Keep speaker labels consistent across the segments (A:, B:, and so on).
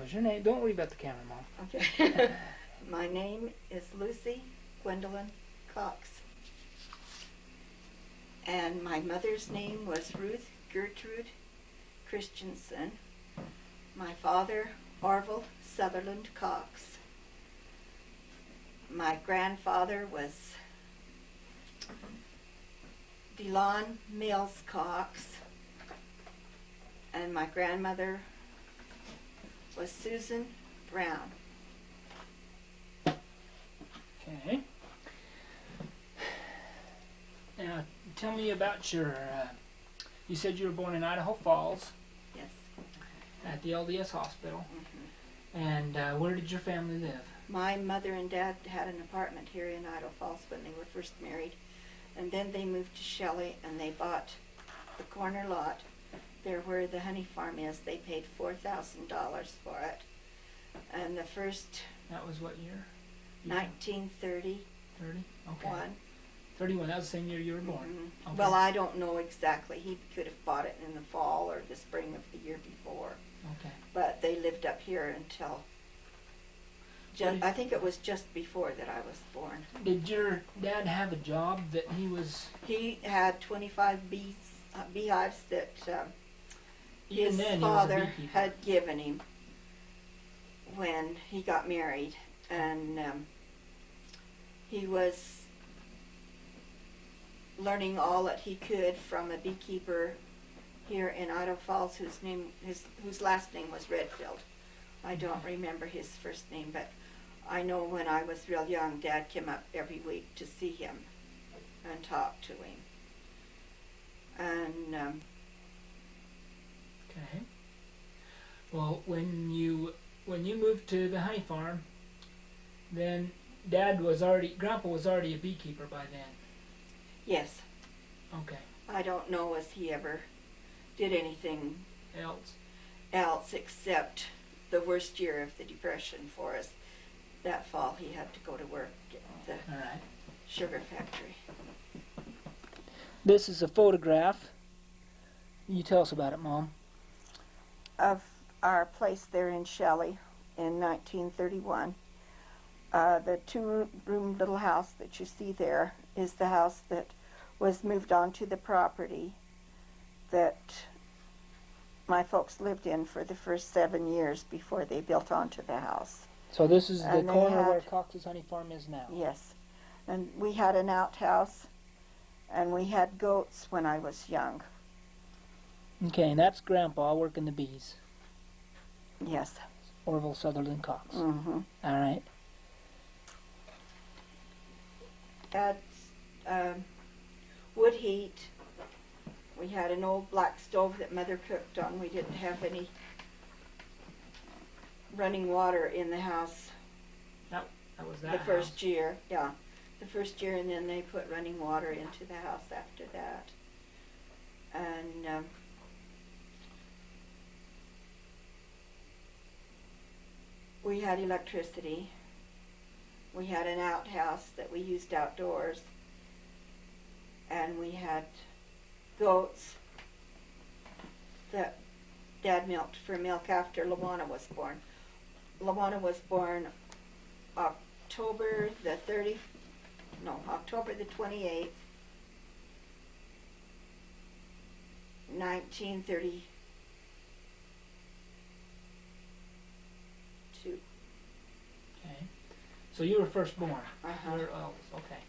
A: was your name? Don't worry about the camera, Mom.
B: Okay. My name is Lucy Gwendolyn Cox. And my mother's name was Ruth Gertrude Christensen. My father, Orville Sutherland Cox. My grandfather was Delon Mills Cox. And my grandmother was Susan Brown.
A: Okay. Now, tell me about your, you said you were born in Idaho Falls.
B: Yes.
A: At the LDS hospital.
B: Mm-hmm.
A: And where did your family live?
B: My mother and dad had an apartment here in Idaho Falls when they were first married. And then they moved to Shelley and they bought the corner lot there where the honey farm is. They paid $4,000 for it. And the first...
A: That was what year?
B: 1930.
A: 30? Okay. 31, that was the same year you were born.
B: Mm-hmm.
A: Okay.
B: Well, I don't know exactly. He could have bought it in the fall or the spring of the year before.
A: Okay.
B: But they lived up here until, I think it was just before that I was born.
A: Did your dad have a job that he was...
B: He had 25 beehives that his
A: then,
B: father had given him when he got married. And he was learning all that he could from a beekeeper here in Idaho Falls whose last name was Redfield. I don't remember his first name, but I know when I was real young, Dad came up every week to see him and talk to him. And
A: okay. Well, when you moved to the honey farm, then Grandpa was already a beekeeper by then.
B: yes.
A: Okay.
B: I don't know if he ever did anything
A: else
B: except the worst year of the Depression for us. That fall he had to go to work at the sugar factory.
A: This is a photograph. You tell us about it, Mom.
B: Of our place there in Shelley in 1931. The two-room little house that you see there is the house that was moved onto the property that my folks lived in for the first 7 years before they built onto the house.
A: So this is the corner where Cox's Honey Farm is now?
B: Yes. And we had an outhouse, and we had goats when I was young.
A: Okay, and that's Grandpa working the bees.
B: Yes.
A: Orville Sutherland Cox.
B: Mm-hmm.
A: All right.
B: Had wood heat. We had an old black stove that Mother cooked on. We didn't have any running water in the house.
A: That was that
B: the first year, yeah. The first year, and then they put running water into the house after that. And we had electricity. We had an outhouse that we used outdoors. And we had goats that Dad milked for milk after Lawana was born. Lawana was born October the 28th, 1932.
A: Okay. So you were first born.
B: Uh-huh.
A: You were eldest. Okay.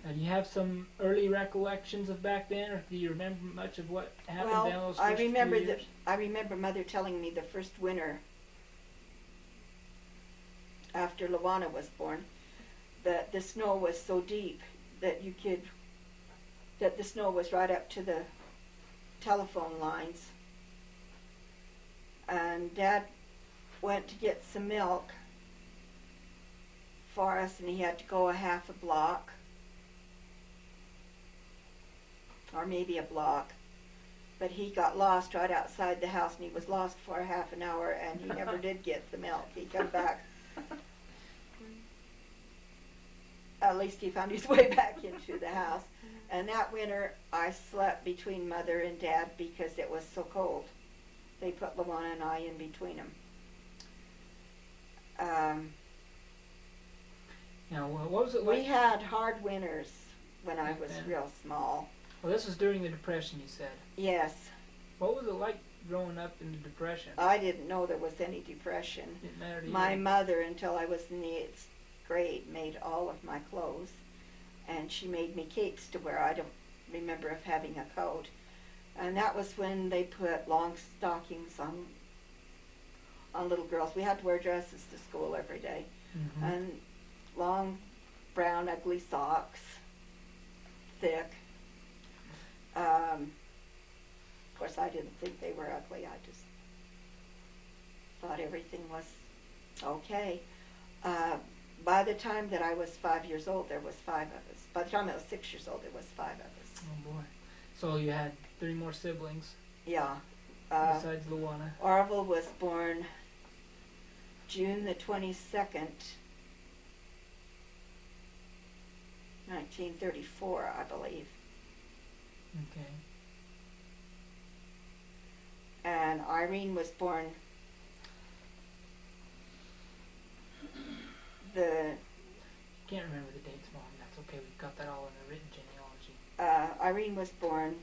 A: Now, do you have some early recollections of back then, or do you remember much of what happened down those first few years?
B: I remember Mother telling me the first winter after Lawana was born that the snow was so deep that the snow was right up to the telephone lines. And Dad went to get some milk for us, and he had to go a half a block. Or maybe a block, but he got lost right outside the house, and he was lost for half an hour, and he never did get the milk. He came back. At least he found his way back into the house. And that winter, I slept between Mother and Dad because it was so cold. They put Lawana and I in between them.
A: Now, what was it
B: We
A: like?
B: had hard winters when I
A: Back
B: was
A: then?
B: real small.
A: Well, this was during the Depression, you said.
B: Yes,
A: What was it like growing up in the Depression?
B: I didn't know there was any depression.
A: Didn't matter to you.
B: My mother, until I was in the 8th grade, made all of my clothes, and she made me capes to wear. I don't remember of having a coat. And that was when they put long stockings on little girls. We had to wear dresses to school every day.
A: Mm-hmm.
B: And long, brown, ugly socks, thick. Of course, I didn't think they were ugly. I just thought everything was okay. By the time that I was 5 years old, there was 5 of us. By the time I was 6 years old, there was 5 of us.
A: Oh boy. So you had 3 more siblings
B: Yeah.
A: besides Luana.
B: Orville was born June the 22nd, 1934, I believe.
A: Okay.
B: And Irene was born
A: Can't remember the dates, Mom. That's okay. We've got that all in the written genealogy.
B: Irene was born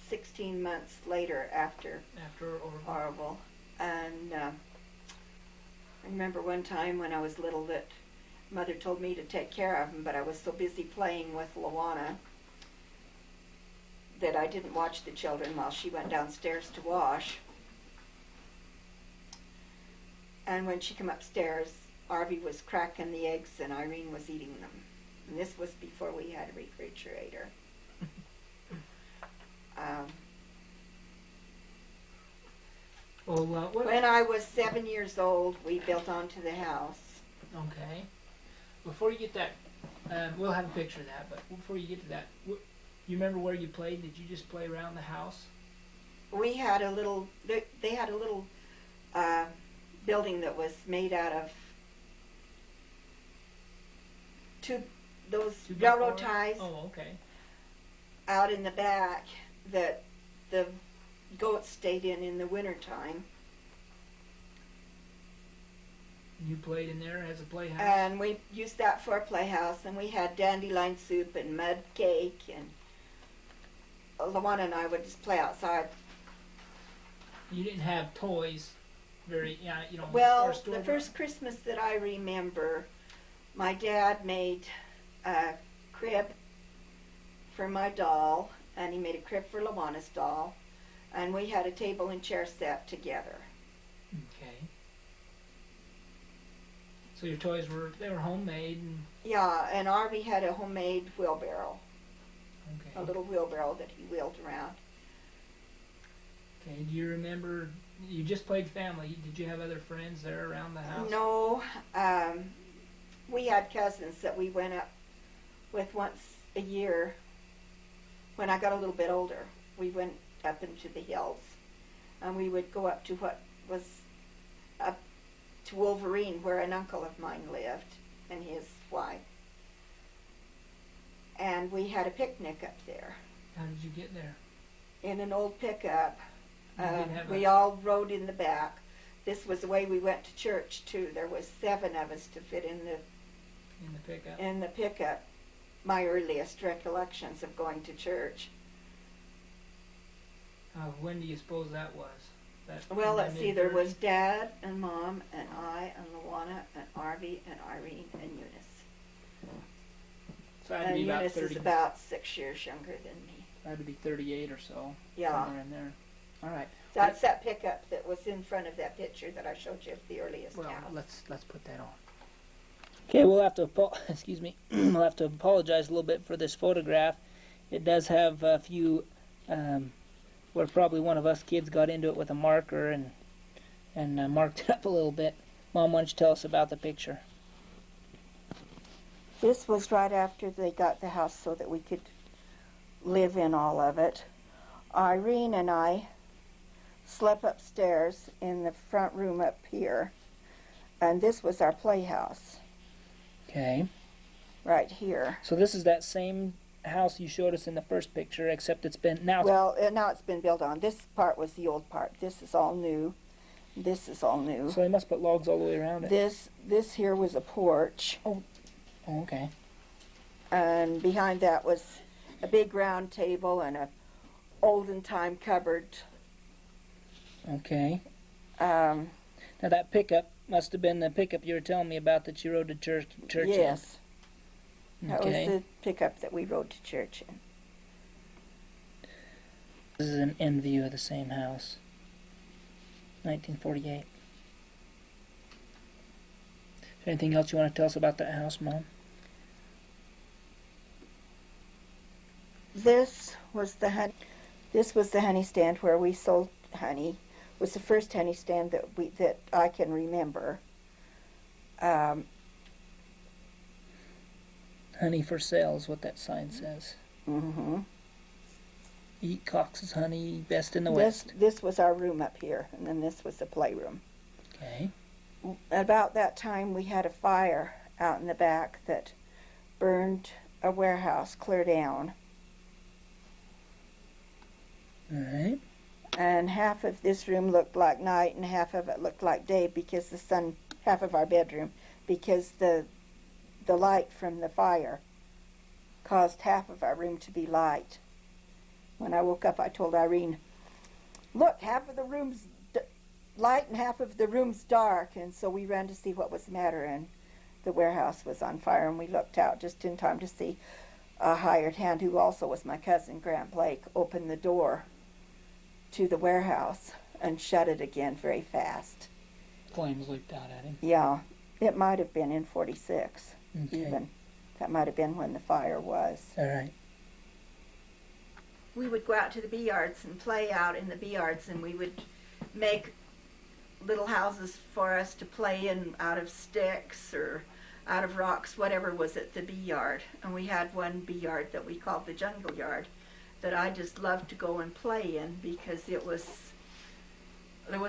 B: 16 months later after
A: After
B: Orville. And I remember one time when I was little that Mother told me to take care of him, but I was so busy playing with Luana that I didn't watch the children while she went downstairs to wash. And when she came upstairs, Arby was cracking the eggs and Irene was eating them. And this was before we had a refrigerator. When I was 7 years old, we built onto the house.
A: Okay. Before you get that, we'll have a picture of that, but before you get to that, you remember where you played? Did you just play around the house?
B: We had a little, they had a little building that was made out of those railroad ties
A: Oh, okay.
B: out in the back that the goats stayed in the wintertime.
A: You played in there as a playhouse?
B: And we used that for a playhouse, and we had dandelion soup and mud cake, and Luana and I would just play outside.
A: You didn't have toys
B: Well,
A: or store
B: the first Christmas that I remember, my dad made a crib for my doll, and he made a crib for Luana's doll, and we had a table and chair set together.
A: Okay. So your toys were homemade and
B: Yeah, and Arby had a homemade wheelbarrow,
A: okay.
B: a little wheelbarrow that he wheeled around.
A: Okay. Do you remember you just played family? Did you have other friends there around the house?
B: No, we had cousins that we went up with once a year. When I got a little bit older, we went up into the hills, and we would go up to what was up to Wolverine, where an uncle of mine lived, and his wife. And we had a picnic up there
A: How did you get there?
B: in an old pickup.
A: You didn't have
B: We all rode in the back. This was the way we went to church too. There was 7 of us to fit in
A: the pickup.
B: in the pickup. My earliest recollections of going to church.
A: When do you suppose that was?
B: Well,
A: in
B: let's
A: the
B: see. There was
A: mid-thirties?
B: Dad and Mom and I and Luana and Arby and Irene and Eunice.
A: So I had to
B: And
A: be about
B: Eunice
A: 30.
B: is about 6 years younger than me.
A: I had to be 38 or so.
B: Yeah.
A: Somewhere in there. All right.
B: That's that pickup that was in front of that picture that I showed you of the earliest
A: Well,
B: house.
A: let's put that on. Okay, we'll have to excuse me. We'll have to apologize a little bit for this photograph. It does have a few where probably one of us kids got into it with a marker and marked it up a little bit. Mom, why don't you tell us about the picture?
B: This was right after they got the house so that we could live in all of it. Irene and I slept upstairs in the front room up here, and this was our playhouse
A: Okay.
B: right here.
A: So this is that same house you showed us in the first picture, except it's been now.
B: Well, now it's been built on. This part was the old part. This is all new, This is all new.
A: So they must put logs all the way around it.
B: This here was a porch,
A: Oh, okay.
B: and behind that was a big round table and a olden time cupboard.
A: Okay.
B: Um,
A: Now that pickup must have been the pickup you were telling me about that you rode to church
B: yes,
A: in.
B: that
A: Okay.
B: was the pickup that we rode to church in.
A: This is an end view of the same house. 1948. Is there anything else you want to tell us about that house, Mom?
B: This was the honey stand where we sold honey. It was the first honey stand that I can remember.
A: Honey for sale is what that sign says.
B: Mm-hmm.
A: Eat Cox's honey, best in the West.
B: This was our room up here, and then this was the playroom.
A: Okay.
B: About that time, we had a fire out in the back that burned a warehouse clear down.
A: All right.
B: And half of this room looked like night and half of it looked like day because the sun, half of our bedroom, because the light from the fire caused half of our room to be light. When I woke up, I told Irene, look, half of the room's light and half of the room's dark. And so we ran to see what was the matter, and the warehouse was on fire, and we looked out just in time to see a hired hand, who also was my cousin, Grant Blake, open the door to the warehouse and shut it again very fast.
A: Flames leaped out at him.
B: Yeah, it might have been in 46
A: Okay.
B: even. That might have been when the fire was.
A: All right.
B: We would go out to the bee yards and play out in the bee yards, and we would make little houses for us to play in out of sticks or out of rocks, whatever was at the bee yard. And we had one bee yard that we called the jungle yard that I just loved to go and play in because there was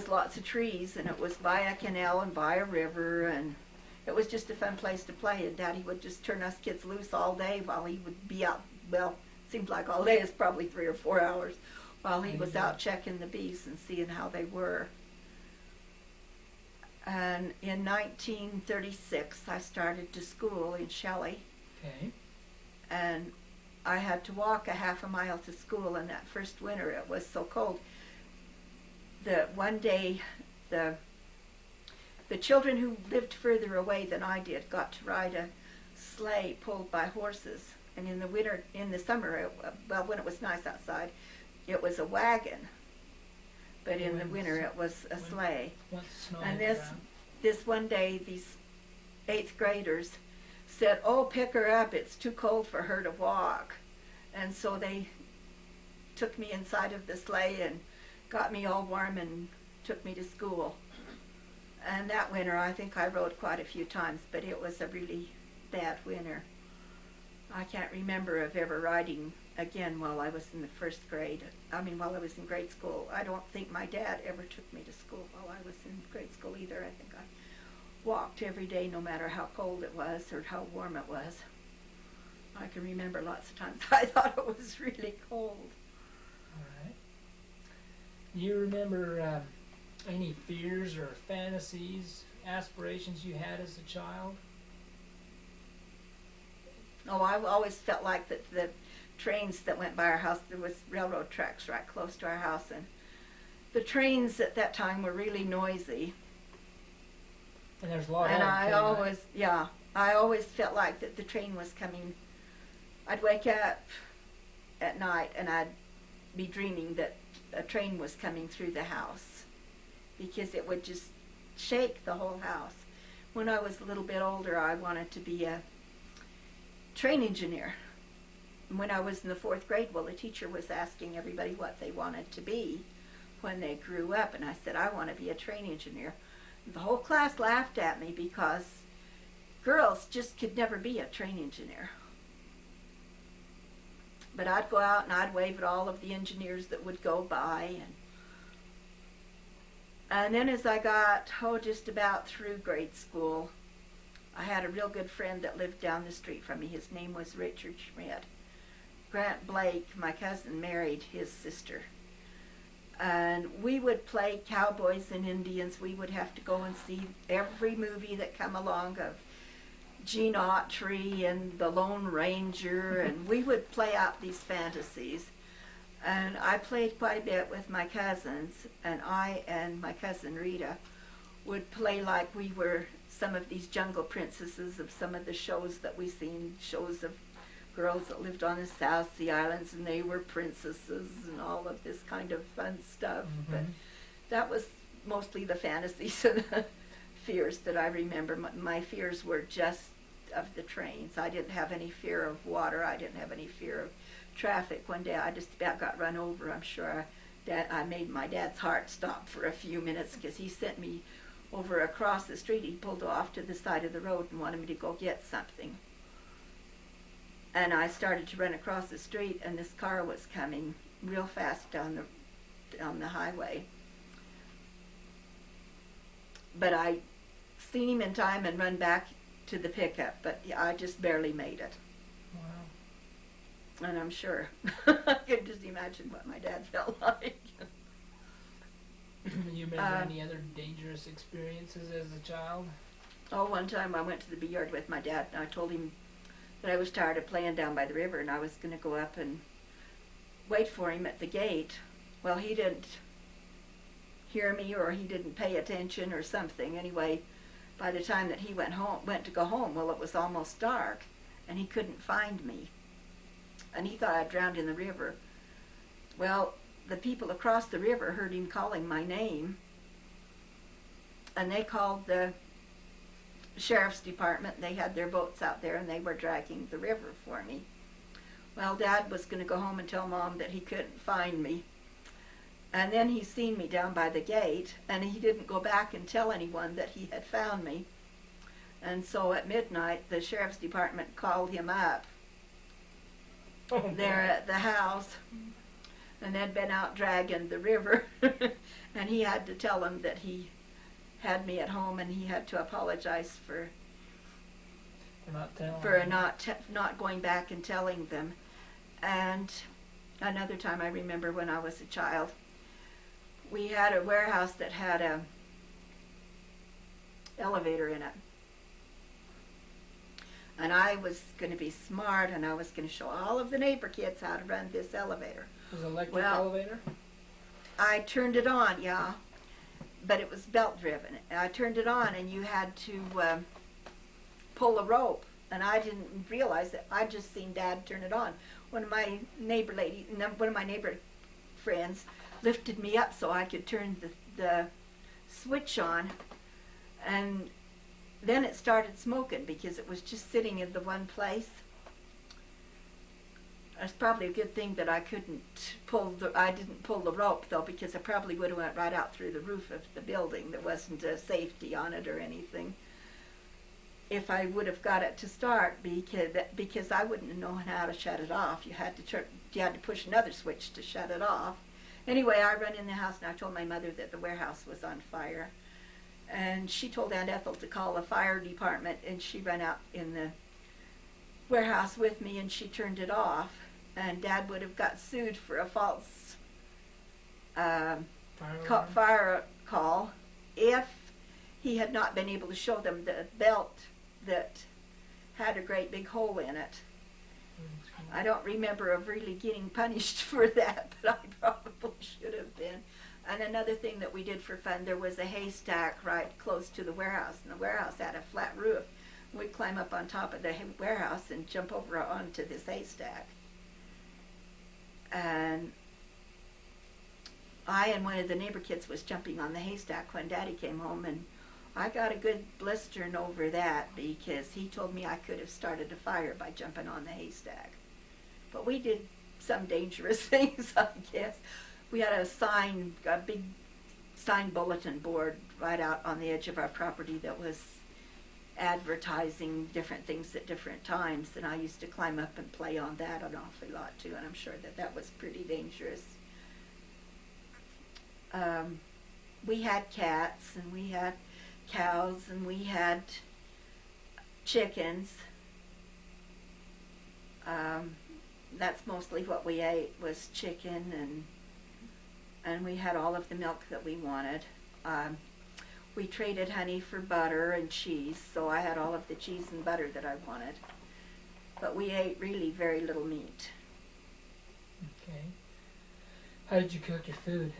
B: lots of trees, and it was by a canal and by a river, and it was just a fun place to play. And Daddy would just turn us kids loose all day while he would be out, well, seemed like all day is probably 3 or 4 hours, while he was out checking the bees and seeing how they were. And in 1936, I started to school in Shelley.
A: Okay.
B: And I had to walk a half a mile to school, and that first winter it was so cold that one day the children who lived further away than I did got to ride a sleigh pulled by horses. And in the summer, when it was nice outside, it was a wagon. But in the winter, it was a sleigh. And this one day, these 8th graders said, "Oh, pick her up, it's too cold for her to walk." And so they took me inside of the sleigh and got me all warm and took me to school. And that winter, I think I rode quite a few times, but it was a really bad winter. I can't remember of ever riding again while I was in the first grade. While I was in grade school. I don't think my dad ever took me to school while I was in grade school either. I think I walked every day no matter how cold it was or how warm it was. I can remember lots of times I thought it was really cold.
C: All right. You remember any fears or fantasies, aspirations you had as a child?
B: Oh, I always felt like that the trains that went by our house, there was railroad tracks right close to our house, and the trains at that time were really noisy.
C: And there's a lot
B: And
C: of them.
B: I always felt like that the train was coming. I'd wake up at night and I'd be dreaming that a train was coming through the house because it would just shake the whole house. When I was a little bit older, I wanted to be a train engineer. When I was in the 4th grade, the teacher was asking everybody what they wanted to be when they grew up, and I said, I want to be a train engineer. The whole class laughed at me because girls just could never be a train engineer. But I'd go out and I'd wave at all of the engineers that would go by. And then as I got, just about through grade school, I had a real good friend that lived down the street from me. His name was Richard Schmidt. Grant Blake, my cousin, married his sister. And we would play cowboys and Indians. We would have to go and see every movie that come along of Gene Autry and the Lone Ranger, and we would play out these fantasies. And I played quite a bit with my cousins, and I and my cousin Rita would play like we were some of these jungle princesses of some of the shows that we seen, shows of girls that lived on the South Sea Islands, and they were princesses and all of this kind of fun stuff.
C: Mhm.
B: But that was mostly the fantasies and the fears that I remember. My fears were just of the trains. I didn't have any fear of water. I didn't have any fear of traffic. One day I just about got run over. I'm sure I made my dad's heart stop for a few minutes because he sent me over across the street. He pulled off to the side of the road and wanted me to go get something. And I started to run across the street, and this car was coming real fast down the highway. But I seen him in time and run back to the pickup, but I just barely made it.
C: Wow.
B: And I'm sure I can just imagine what my dad felt like.
C: You remember any other dangerous experiences as a child?
B: Oh, one time I went to the bee yard with my dad, and I told him that I was tired of playing down by the river, and I was going to go up and wait for him at the gate. Well, he didn't hear me, or he didn't pay attention or something. Anyway, by the time that he went to go home, well, it was almost dark, and he couldn't find me. And he thought I drowned in the river. Well, the people across the river heard him calling my name, and they called the sheriff's department. They had their boats out there, and they were dragging the river for me. Well, Dad was going to go home and tell Mom that he couldn't find me. And then he seen me down by the gate, and he didn't go back and tell anyone that he had found me. And so at midnight, the sheriff's department called him up there at the house, and they'd been out dragging the river, and he had to tell them that he had me at home, and he had to apologize for not going back and telling them. And another time I remember when I was a child, we had a warehouse that had a elevator in it. And I was going to be smart, and I was going to show all of the neighbor kids how to run this elevator.
C: Was it an electric elevator?
B: I turned it on, yeah, but it was belt driven. I turned it on, and you had to pull a rope, and I didn't realize it. I just seen Dad turn it on. One of my neighbor friends lifted me up so I could turn the switch on, and then it started smoking because it was just sitting in the one place. It's probably a good thing that I didn't pull the rope though, because I probably would have went right out through the roof of the building. There wasn't a safety on it or anything. If I would have got it to start, because I wouldn't have known how to shut it off. You had to push another switch to shut it off. Anyway, I ran in the house, and I told my mother that the warehouse was on fire. And she told Aunt Ethel to call the fire department, and she ran out in the warehouse with me, and she turned it off. And Dad would have got sued for a false fire call if he had not been able to show them the belt that had a great big hole in it. I don't remember of really getting punished for that, but I probably should have been. And another thing that we did for fun, there was a haystack right close to the warehouse, and the warehouse had a flat roof. We'd climb up on top of the warehouse and jump over onto this haystack. And I and one of the neighbor kids was jumping on the haystack when Daddy came home, and I got a good blistering over that because he told me I could have started a fire by jumping on the haystack. But we did some dangerous things, I guess. We had a big sign bulletin board right out on the edge of our property that was advertising different things at different times, and I used to climb up and play on that an awful lot too, and I'm sure that was pretty dangerous. We had cats, and we had cows, and we had chickens. That's mostly what we ate, was chicken and we had all of the milk that we wanted. We traded honey for butter and cheese, so I had all of the cheese and butter that I wanted. But we ate really very little meat.
C: Okay. How did you cook your food?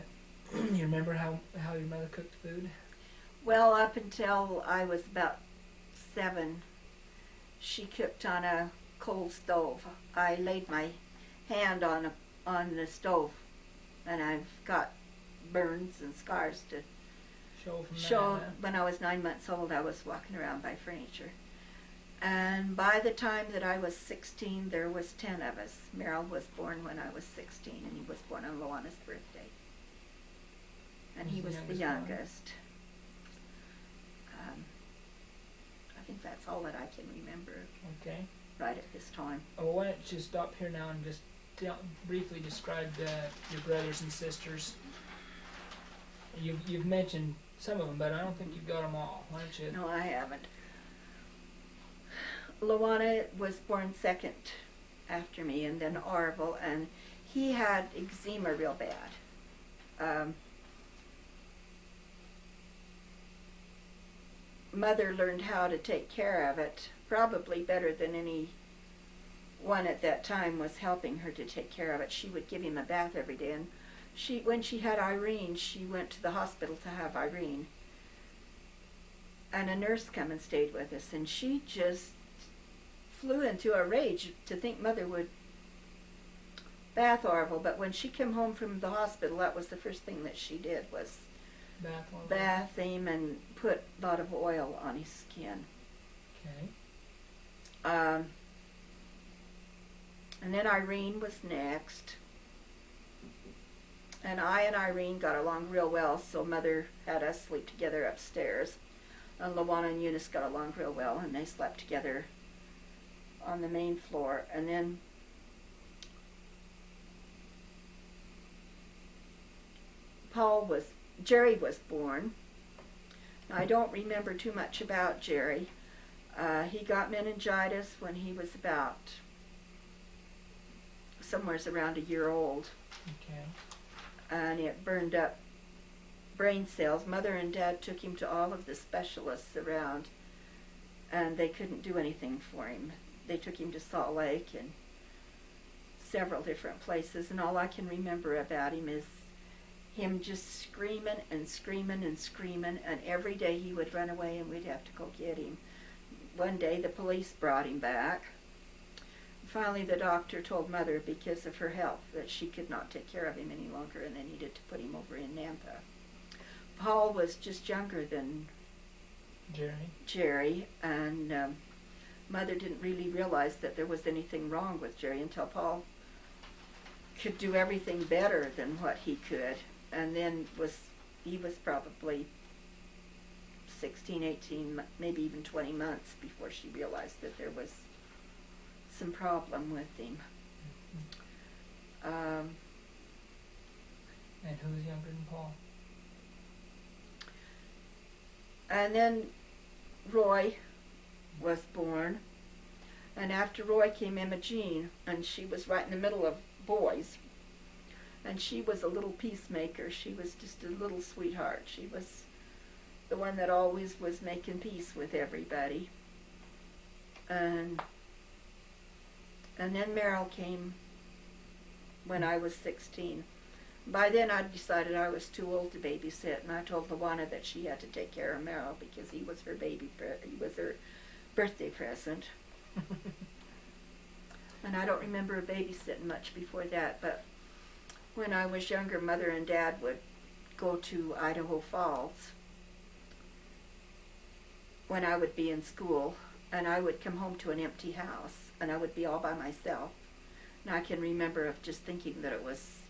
C: You remember how your mother cooked food?
B: Well, up until I was about 7, she cooked on a coal stove. I laid my hand on the stove, and I've got burns and scars to show.
C: That, huh?
B: When I was 9 months old, I was walking around by furniture. And by the time that I was 16, there was 10 of us. Merrill was born when I was 16, and he was born on Luana's birthday. And he was the youngest. I think that's all that I can remember.
C: Okay.
B: Right at this time.
C: Well, why don't you stop here now and just briefly describe your brothers and sisters. You've mentioned some of them, but I don't think you've got them all. Why don't you?
B: No, I haven't. Luana was born second after me, and then Orville, and he had eczema real bad. Mother learned how to take care of it, probably better than any one at that time was helping her to take care of it. She would give him a bath every day, and when she had Irene, she went to the hospital to have Irene. And a nurse come and stayed with us, and she just flew into a rage to think Mother would bath Orville. But when she came home from the hospital, that was the first thing that she did, was bath him and put a lot of oil on his skin.
C: Okay.
B: And then Irene was next. And I and Irene got along real well, so Mother had us sleep together upstairs. And Luana and Eunice got along real well, and they slept together on the main floor. And then Jerry was born. Now, I don't remember too much about Jerry. He got meningitis when he was about somewhere around a year old.
C: Okay.
B: And it burned up brain cells. Mother and Dad took him to all of the specialists around, and they couldn't do anything for him. They took him to Salt Lake and several different places, and all I can remember about him is him just screaming and screaming and screaming, and every day he would run away and we'd have to go get him. One day the police brought him back. Finally the doctor told Mother, because of her health, that she could not take care of him any longer and they needed to put him over in Nampa. Paul was just younger than Jerry, and Mother didn't really realize that there was anything wrong with Jerry until Paul could do everything better than what he could. And then he was probably 16, 18, maybe even 20 months before she realized that there was some problem with him.
C: And who's younger than Paul?
B: And then Roy was born. And after Roy came Emma Jean, and she was right in the middle of boys. And she was a little peacemaker. She was just a little sweetheart. She was the one that always was making peace with everybody. And then Merrill came when I was 16. By then I decided I was too old to babysit, and I told Luana that she had to take care of Merrill because he was her he was her birthday present. And I don't remember babysitting much before that, but when I was younger, Mother and Dad would go to Idaho Falls when I would be in school, and I would come home to an empty house, and I would be all by myself. And I can remember of just thinking that it was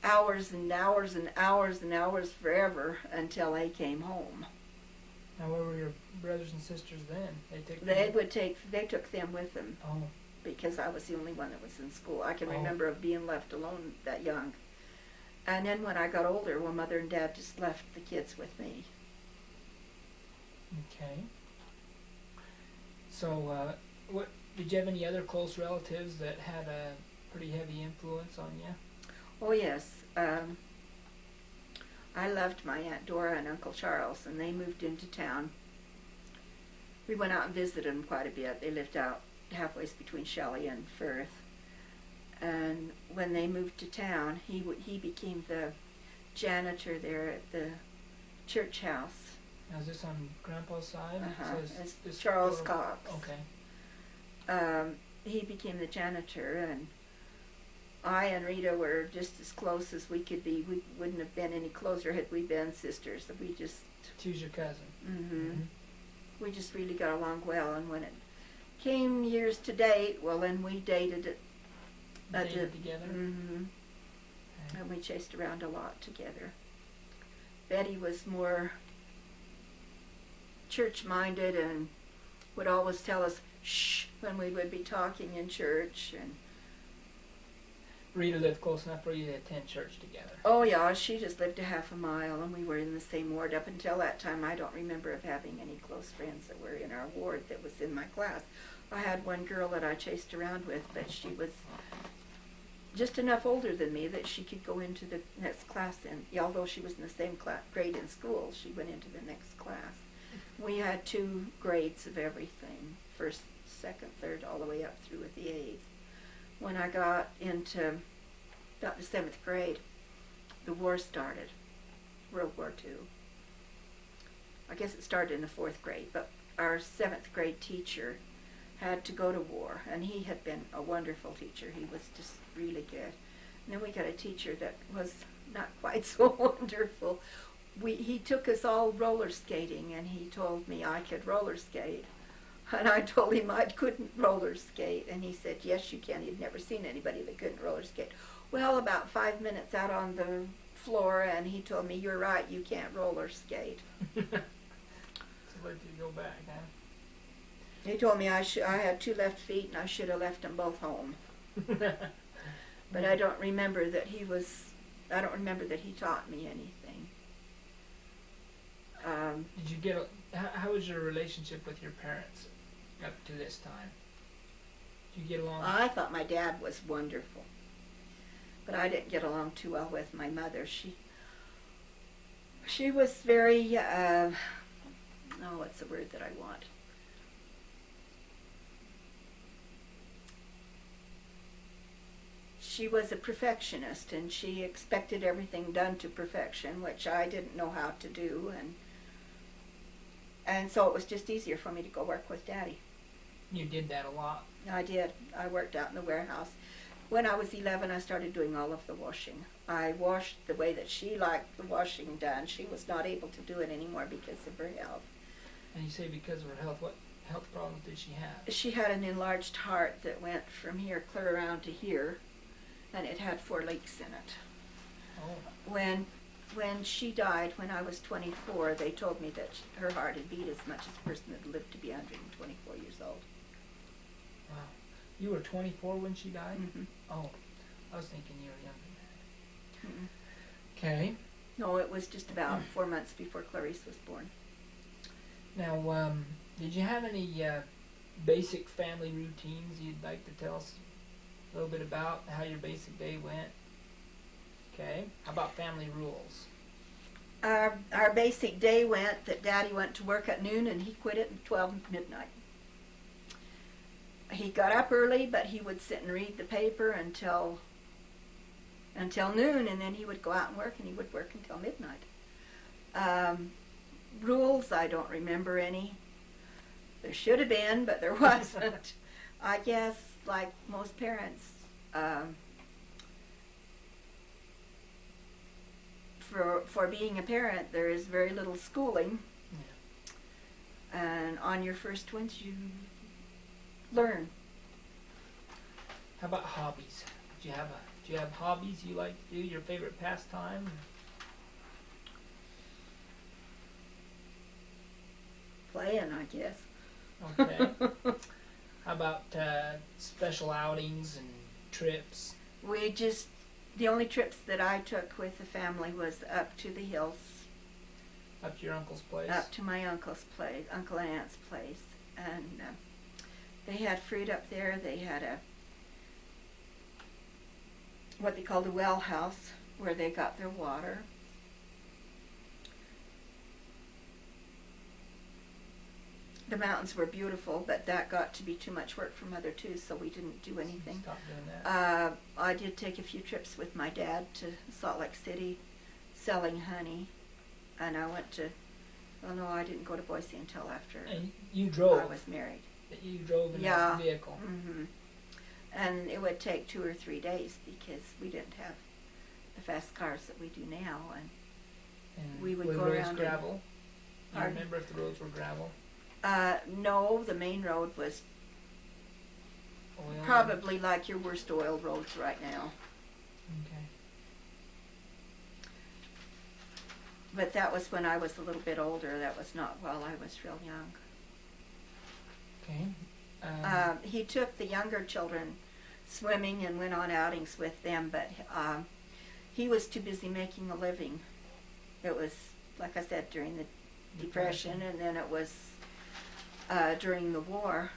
B: hours and hours and hours and hours forever until they came home.
C: Now, where were your brothers and sisters then?
B: They took them with them.
C: Oh.
B: Because I was the only one that was in school. I can remember of being left alone that young. And then when I got older, well, Mother and Dad just left the kids with me.
C: Okay. So, did you have any other close relatives that had a pretty heavy influence on you?
B: Oh, yes. I loved my Aunt Dora and Uncle Charles, and they moved into town. We went out and visited them quite a bit. They lived out halfway between Shelley and Firth. And when they moved to town, he became the janitor there at the church house.
C: Now, is this on Grandpa's side?
B: It's Charles Cox.
C: Okay.
B: He became the janitor, and I and Rita were just as close as we could be. We wouldn't have been any closer had we been sisters. We just...
C: She's your cousin.
B: Mm-hmm. We just really got along well, and when it came years to date, well, then we dated it.
C: Dated together?
B: Mm-hmm.
C: Okay.
B: And we chased around a lot together. Betty was more church-minded and would always tell us, shh, when we would be talking in church. And
C: Rita lived close enough for you to attend church together?
B: oh yeah, she just lived a half a mile, and we were in the same ward. Up until that time, I don't remember of having any close friends that were in our ward that was in my class. I had one girl that I chased around with, but she was just enough older than me that she could go into the next class, and although she was in the same grade in school, she went into the next class. We had 2 grades of everything, first, second, third, all the way up through with the 8th. When I got into about the 7th grade, the war started, World War II. I guess it started in the 4th grade, but our 7th grade teacher had to go to war, and he had been a wonderful teacher. He was just really good. And then we got a teacher that was not quite so wonderful. He took us all roller skating, and he told me I could roller skate. And I told him I couldn't roller skate, and he said, yes, you can. He'd never seen anybody that couldn't roller skate. Well, about 5 minutes out on the floor, and he told me, you're right, you can't roller skate.
C: So let you go back, huh?
B: He told me I had 2 left feet, and I should have left them both home. But I don't remember that he taught me anything.
C: Did you get how was your relationship with your parents up to this time? Did you get along?
B: I thought my dad was wonderful, but I didn't get along too well with my mother. She was very, what's the word that I want? She was a perfectionist, and she expected everything done to perfection, which I didn't know how to do, and so it was just easier for me to go work with Daddy.
C: You did that a lot.
B: I did. I worked out in the warehouse. When I was 11, I started doing all of the washing. I washed the way that she liked the washing done. She was not able to do it anymore because of her health.
C: And you say because of her health, what health problems did she have?
B: She had an enlarged heart that went from here clear around to here, and it had 4 leaks in it.
C: Oh.
B: When she died, when I was 24, they told me that her heart had beat as much as a person that lived to be 124 years old.
C: Wow. You were 24 when she died?
B: Mm-hmm.
C: Oh, I was thinking you were younger than
B: Mm-mm.
C: that. Okay.
B: No, it was just about 4 months before Clarice was born.
C: Now, did you have any basic family routines you'd like to tell us a little bit about how your basic day went? Okay. How about family rules?
B: Our basic day went that Daddy went to work at noon and he quit at 12 midnight. He got up early, but he would sit and read the paper until noon, and then he would go out and work, and he would work until midnight. Rules, I don't remember any. There should have been, but there wasn't. I guess, like most parents, for being a parent, there is very little schooling. Yeah. And on your first ones, you learn.
C: How about hobbies? Do you have hobbies you like to do? Your favorite pastime?
B: Playing, I guess.
C: Okay. How about special outings and trips?
B: The only trips that I took with the family was up to the hills.
C: Up to your uncle's place?
B: Up to my uncle's place, Uncle and Aunt's place. And they had fruit up there. They had what they called a well house where they got their water. The mountains were beautiful, but that got to be too much work for Mother too, so we didn't do anything.
C: Stop doing that.
B: I did take a few trips with my dad to Salt Lake City selling honey, and I went to, well no, I didn't go to Boise until after
C: And you drove.
B: I was married.
C: You drove in
B: Yeah.
C: that vehicle.
B: Hmm. And it would take 2 or 3 days because we didn't have the fast cars that we do now, and
C: And
B: we would
C: were
B: go
C: roads
B: around and-
C: gravel. Do you
B: Pardon?
C: remember if the roads were gravel?
B: no, the main road was
C: Oil?
B: probably like your worst oil roads right now.
C: Okay.
B: But that was when I was a little bit older. That was not while I was real young.
C: Okay.
B: He took the younger children swimming and went on outings with them, but he was too busy making a living. It was, like I said, during the Depression, and then it was during the war.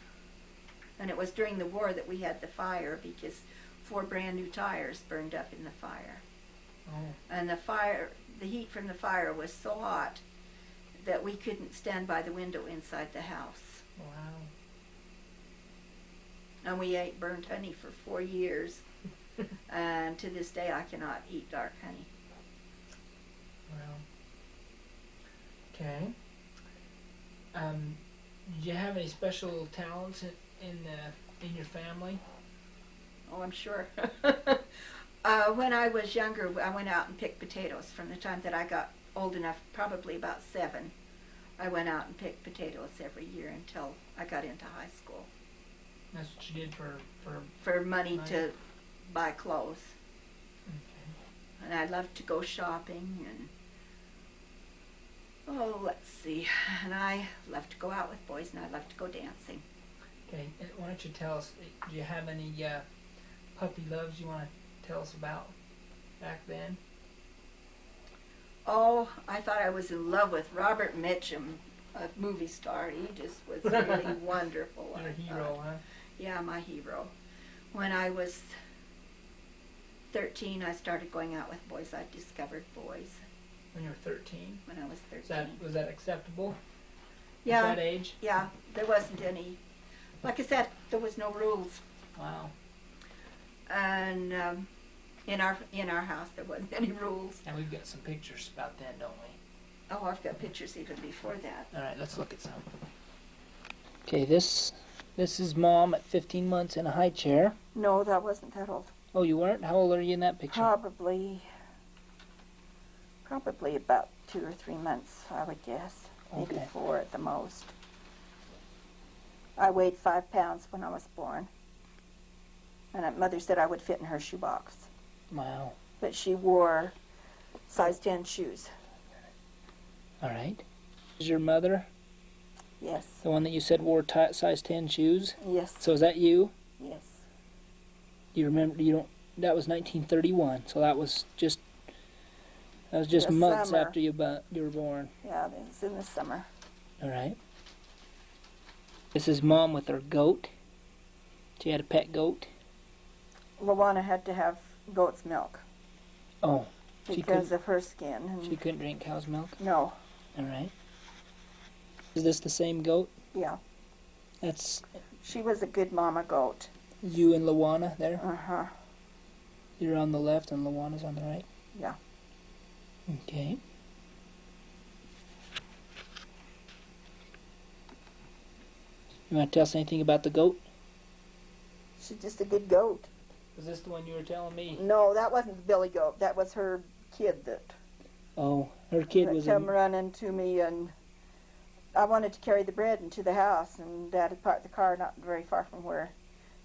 B: And it was during the war that we had the fire because 4 brand new tires burned up in the fire.
C: Oh.
B: And the heat from the fire was so hot that we couldn't stand by the window inside the house.
C: Wow.
B: And we ate burnt honey for 4 years. And to this day I cannot eat dark honey.
C: Well. Okay. Did you have any special talents in your family?
B: Oh, I'm sure. When I was younger, I went out and picked potatoes. From the time that I got old enough, probably about 7, I went out and picked potatoes every year until I got into high school.
C: That's what you did for
B: money
C: Money.
B: to buy clothes.
C: Okay.
B: And I loved to go shopping and, oh, let's see. And I loved to go out with boys and I loved to go dancing.
C: Okay. And why don't you tell us? Do you have any puppy loves you want to tell us about back then?
B: Oh, I thought I was in love with Robert Mitchum, a movie star. He just was really wonderful.
C: Your
B: I
C: hero,
B: thought.
C: huh?
B: Yeah, my hero. When I was 13, I started going out with boys. I discovered boys
C: When you were 13.
B: when I was 13.
C: Was that acceptable?
B: Yeah,
C: At that age?
B: yeah. There wasn't any. Like I said, there was no rules.
C: Wow.
B: And in our house, there wasn't any rules.
C: And we've got some pictures about then, don't we?
B: Oh, I've got pictures even before that.
C: All right, let's look at some.
A: Okay, this is Mom at 15 months in a high chair.
B: No, that wasn't that old.
A: Oh, you weren't? How old are you in that picture?
B: Probably about 2 or 3 months, I would guess. Maybe
A: Okay.
B: 4 at the most. I weighed 5 pounds when I was born. And Mother said I would fit in her shoebox.
A: Wow.
B: But she wore size 10 shoes.
A: All right. Is your mother
B: Yes,
A: the one that you said wore size 10 shoes?
B: yes,
A: So is that you?
B: yes.
A: You remember? You don't. That was 1931. So that was just
B: The
A: months
B: summer.
A: after you were born.
B: Yeah, it was in the summer.
A: All right. This is Mom with her goat. She had a pet goat.
B: Luana had to have goat's milk
A: Oh, she
B: because
A: couldn't.
B: of her skin. And
A: She couldn't drink cow's milk.
B: no,
A: All right. Is this the same goat?
B: yeah.
A: That's
B: She was a good mama goat.
A: you and Luana there.
B: Uh-huh.
A: You're on the left and Luana's on the right.
B: Yeah.
A: Okay. You want to tell us anything about the goat?
B: She's just a good goat.
A: Was this the one you were telling me?
B: No, that wasn't the billy goat. That was her kid that
A: Oh, her kid was
B: come running to me, and I wanted to carry the bread into the house, and Dad had parked the car not very far from where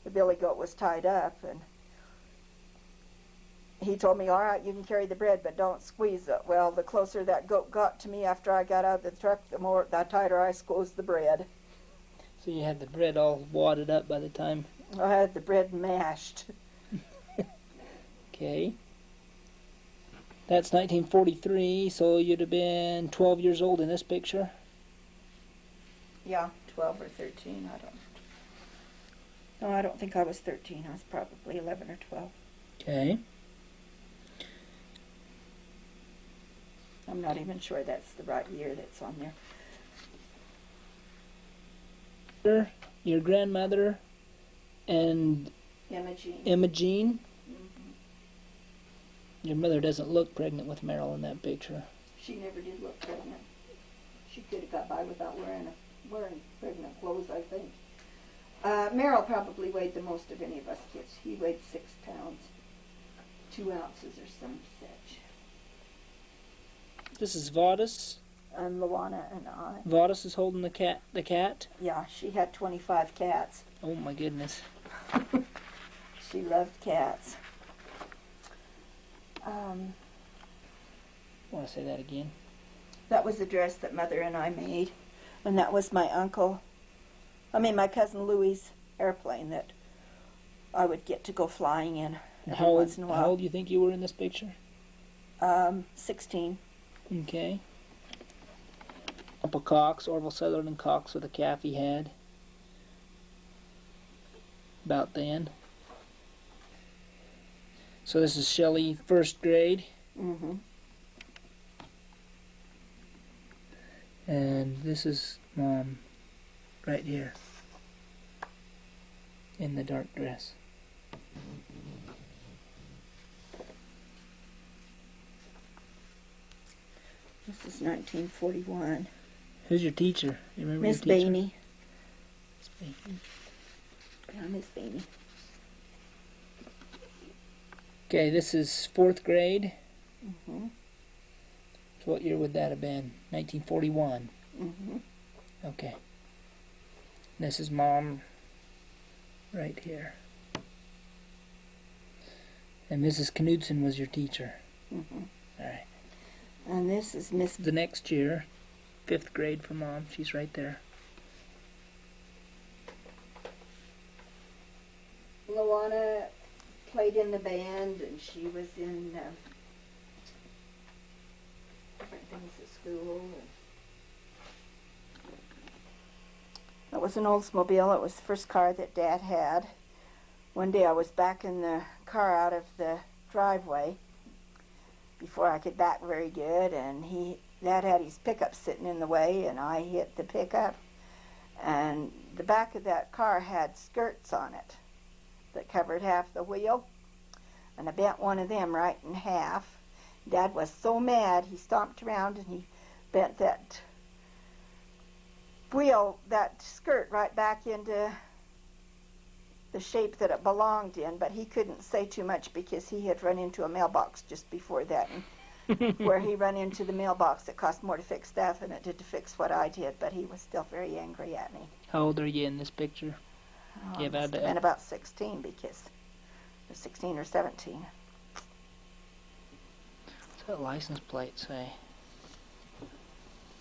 B: the billy goat was tied up, and he told me, all right, you can carry the bread, but don't squeeze it. Well, the closer that goat got to me after I got out of the truck, the tighter I squeezed the bread.
A: So you had the bread all wadded up by the time.
B: I had the bread mashed.
A: Okay. That's 1943, so you'd have been 12 years old in this picture.
B: Yeah, 12 or 13, I don't know. No, I don't think I was 13. I was probably 11 or 12.
A: Okay.
B: I'm not even sure that's the right year that's on there.
A: your grandmother, and
B: Imogene.
A: Imogene.
B: Mhm.
A: Your mother doesn't look pregnant with Merrill in that picture.
B: She never did look pregnant. She could have got by without wearing pregnant clothes, I think. Merrill probably weighed the most of any of us kids. He weighed 6 pounds, 2 ounces or some such.
A: This is Vaudis.
B: And Luana and I.
A: Vaudis is holding the cat. The cat.
B: Yeah, she had 25 cats.
A: Oh my goodness.
B: She loved cats.
A: Want to say that again?
B: That was the dress that Mother and I made. And that was my my cousin Louie's airplane that I would get to go flying in every once in a while.
A: How old do you think you were in this picture?
B: 16.
A: Okay. Uncle Cox, Orville Sutherland Cox with a calf he had. About then. So this is Shelley, first grade.
B: Mm-hmm.
A: And this is Mom right here. In the dark dress.
B: This is 1941.
A: Who's your teacher? You remember
B: Miss
A: your teacher?
B: Bainey.
A: Miss Bainey.
B: Yeah, Miss Bainey.
A: Okay, this is 4th grade.
B: Mm-hmm.
A: So what year would that have been? 1941.
B: Mm-hmm.
A: Okay. This is Mom right here. And Mrs. Knudsen was your teacher.
B: Mm-hmm.
A: All right.
B: And this is Miss.
A: The next year, 5th grade for Mom. She's right there.
B: Luana played in the band, and she was in different things at school. It was an Oldsmobile. It was the first car that Dad had. One day I was backing the car out of the driveway before I could back very good, and Dad had his pickup sitting in the way, and I hit the pickup, and the back of that car had skirts on it that covered half the wheel, and I bent one of them right in half. Dad was so mad, he stomped around and he bent that wheel, that skirt, right back into the shape that it belonged in, but he couldn't say too much because he had run into a mailbox just before that, and where he run into the mailbox, it cost more to fix that than it did to fix what I did, but he was still very angry at me.
A: How old are you in this picture?
B: Oh,
A: Yeah,
B: I must have been about 16 because, or 16 or 17.
A: What's that license plate say?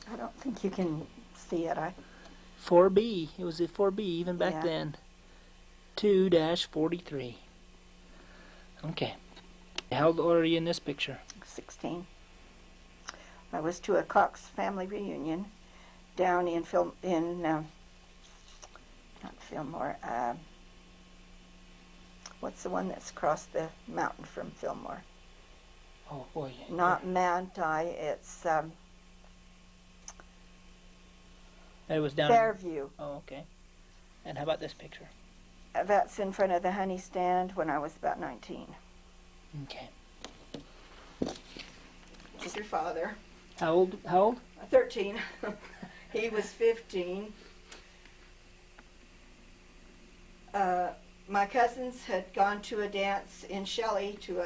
B: I don't think you can see it.
A: 4B. It was a 4B even back
B: Yeah.
A: then. 2-43. Okay. How old are you in this picture?
B: 16. I was to a Cox family reunion down in not Fillmore. What's the one that's across the mountain from Fillmore?
A: Oh boy.
B: Not Manti. It's
A: It was down.
B: Fairview.
A: Oh, okay. And how about this picture?
B: That's in front of the honey stand when I was about 19.
A: Okay.
B: This is your father.
A: How old? How old?
B: 13. He was 15. My cousins had gone to a dance in Shelley to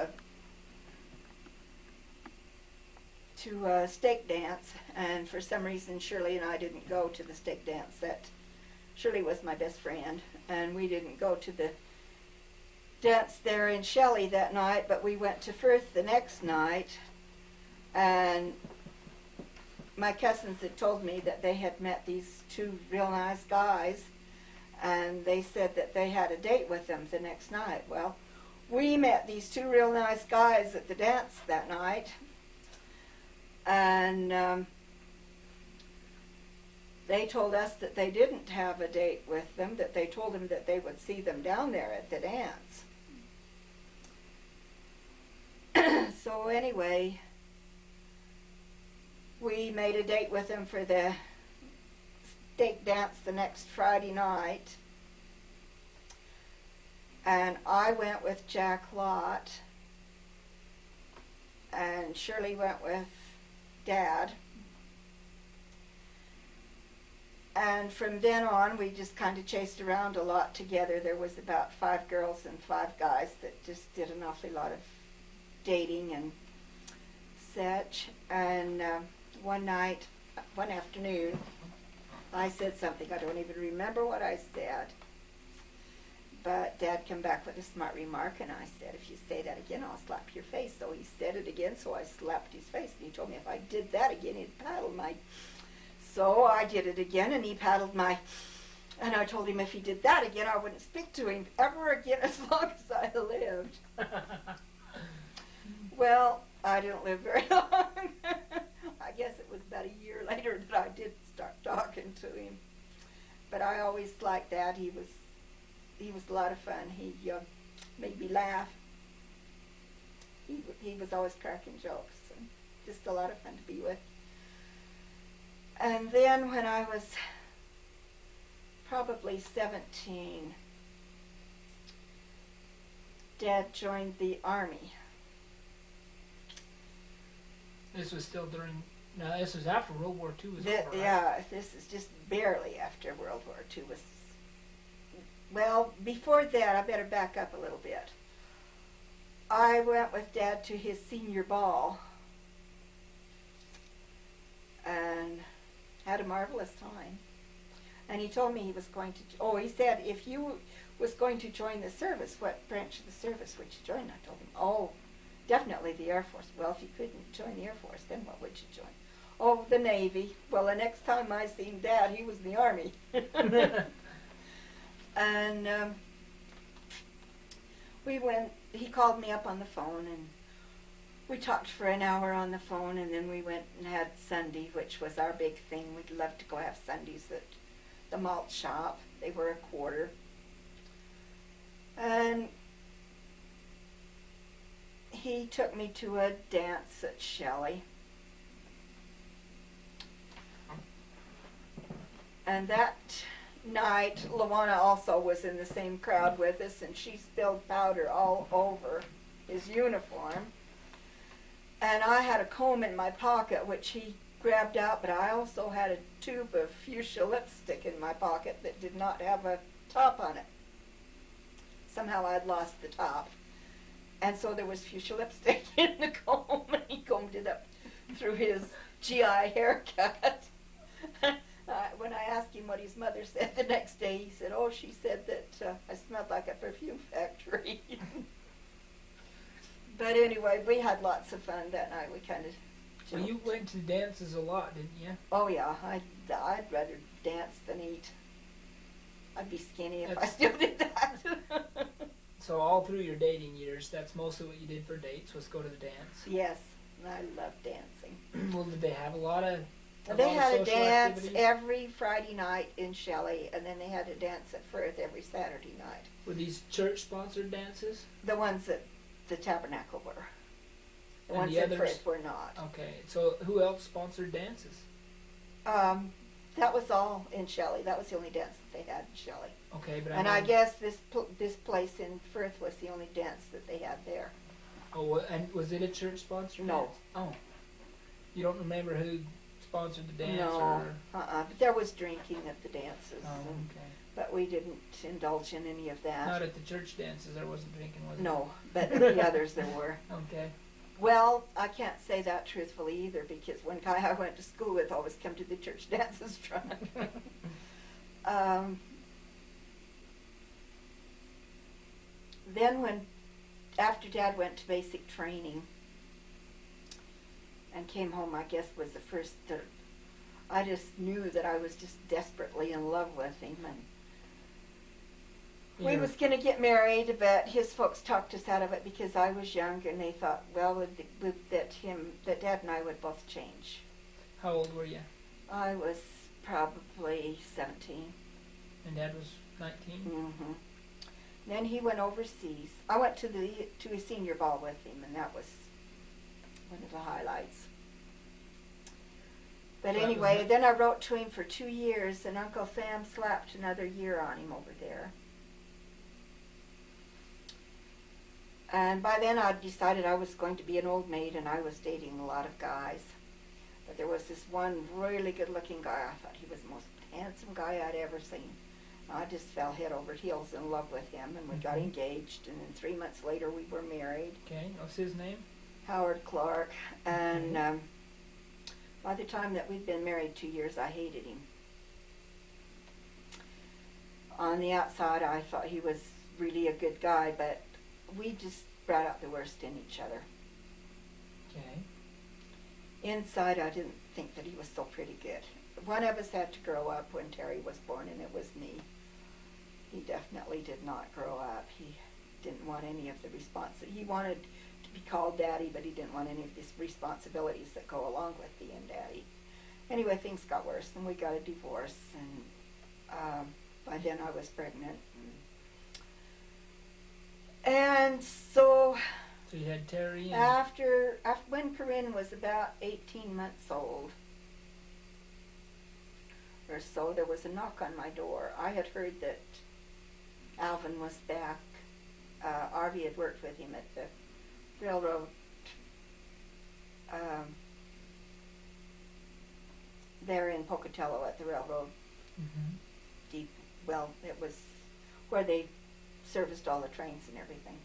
B: a stake dance, and for some reason Shirley and I didn't go to the stake dance. That Shirley was my best friend, and we didn't go to the dance there in Shelley that night, but we went to Firth the next night, and my cousins had told me that they had met these 2 real nice guys, and they said that they had a date with them the next night. Well, we met these 2 real nice guys at the dance that night, and they told us that they didn't have a date with them, that they told them that they would see them down there at the dance. So anyway, we made a date with them for the stake dance the next Friday night. And I went with Jack Lott, and Shirley went with Dad. And from then on, we just kind of chased around a lot together. There was about 5 girls and 5 guys that just did an awfully lot of dating and such. And one afternoon, I said something. I don't even remember what I said. But Dad came back with a smart remark, and I said, if you say that again, I'll slap your face. So he said it again, so I slapped his face. And he told me if I did that again, he'd paddle my... So I did it again, and he paddled my... And I told him if he did that again, I wouldn't speak to him ever again as long as I lived. Well, I didn't live very long. I guess it was about a year later that I did start talking to him. But I always liked Dad. He was a lot of fun. He made me laugh. He was always cracking jokes, and just a lot of fun to be with. And then when I was probably 17, Dad joined the Army.
C: This was still during... Now, this was after World War II was over, right?
B: Yeah, this is just barely after World War II was... Well, before that, I better back up a little bit. I went with Dad to his senior ball and had a marvelous time. And he told me he was going to... he said, if you was going to join the service, what branch of the service would you join? I told him, definitely the Air Force. Well, if you couldn't join the Air Force, then what would you join? Oh, the Navy. Well, the next time I seen Dad, he was in the Army. And he called me up on the phone, and we talked for an hour on the phone, and then we went and had Sunday, which was our big thing. We'd love to go have Sundays at the malt shop. They were $0.25. And he took me to a dance at Shelley. And that night, Luana also was in the same crowd with us, and she spilled powder all over his uniform. And I had a comb in my pocket, which he grabbed out, but I also had a tube of fuchsia lipstick in my pocket that did not have a top on it. Somehow I'd lost the top. And so there was fuchsia lipstick in the comb, and he combed it up through his GI haircut. When I asked him what his mother said the next day, he said, she said that I smelled like a perfume factory. But anyway, we had lots of fun that night. We kind of joked.
C: Well, you went to dances a lot, didn't you?
B: Oh, yeah. I'd rather dance than eat. I'd be skinny if I still did that.
C: So all through your dating years, that's mostly what you did for dates, was go to the dance?
B: Yes, I love dancing.
C: Well, did they have a lot of
B: They had a
C: social
B: dance
C: activities?
B: every Friday night in Shelley, and then they had a dance at Firth every Saturday night.
C: Were these church-sponsored dances?
B: The ones at the Tabernacle were. The
C: And
B: ones
C: the
B: at
C: others?
B: Firth were not.
C: Okay, so who else sponsored dances?
B: That was all in Shelley. That was the only dance that they had in Shelley.
C: Okay, but
B: And I guess this place in Firth was the only dance that they had there.
C: Oh, and was it a church-sponsored
B: No.
C: dance? Oh. You don't remember who sponsored the dance?
B: No,
C: Or...
B: But there was drinking at the dances.
C: Oh,
B: and-
C: okay.
B: But we didn't indulge in any of that.
C: Not at the church dances, there wasn't drinking, was it?
B: No, but the others there were.
C: Okay.
B: Well, I can't say that truthfully either, because one guy I went to school with always came to the church dances drunk. Then after Dad went to basic training and came home, I guess was the first, I just knew that I was just desperately in love with him, and we was going to get married, but his folks talked us out of it because I was young, and they thought, well, that Dad and I would both change.
C: How old were you?
B: I was probably 17.
C: And Dad was 19?
B: Mm-hmm. Then he went overseas. I went to a senior ball with him, and that was one of the highlights. But
C: So that was
B: anyway,
C: it.
B: then I wrote to him for 2 years, and Uncle Sam slapped another year on him over there. And by then I'd decided I was going to be an old maid, and I was dating a lot of guys. But there was this one really good-looking guy. I thought he was the most handsome guy I'd ever seen. I just fell head over heels in love with him, and we got
C: Mhm.
B: engaged, and then 3 months later we were married.
C: Okay. What's his name?
B: Howard Clark. And
C: Okay.
B: by the time that we'd been married 2 years, I hated him. On the outside, I thought he was really a good guy, but we just brought out the worst in each other.
C: Okay.
B: Inside, I didn't think that he was so pretty good. One of us had to grow up when Terry was born, and it was me. He definitely did not grow up. He didn't want any of the responsibility. He wanted to be called Daddy, but he didn't want any of these responsibilities that go along with being Daddy. Anyway, things got worse, and we got a divorce, and by then I was pregnant. And so
C: So you had Terry and
B: after when Corinne was about 18 months old or so, there was a knock on my door. I had heard that Alvin was back. Arvie had worked with him at the railroad there in Pocatello at the railroad
C: Mhm.
B: deep. Well, it was where they serviced all the trains and everything.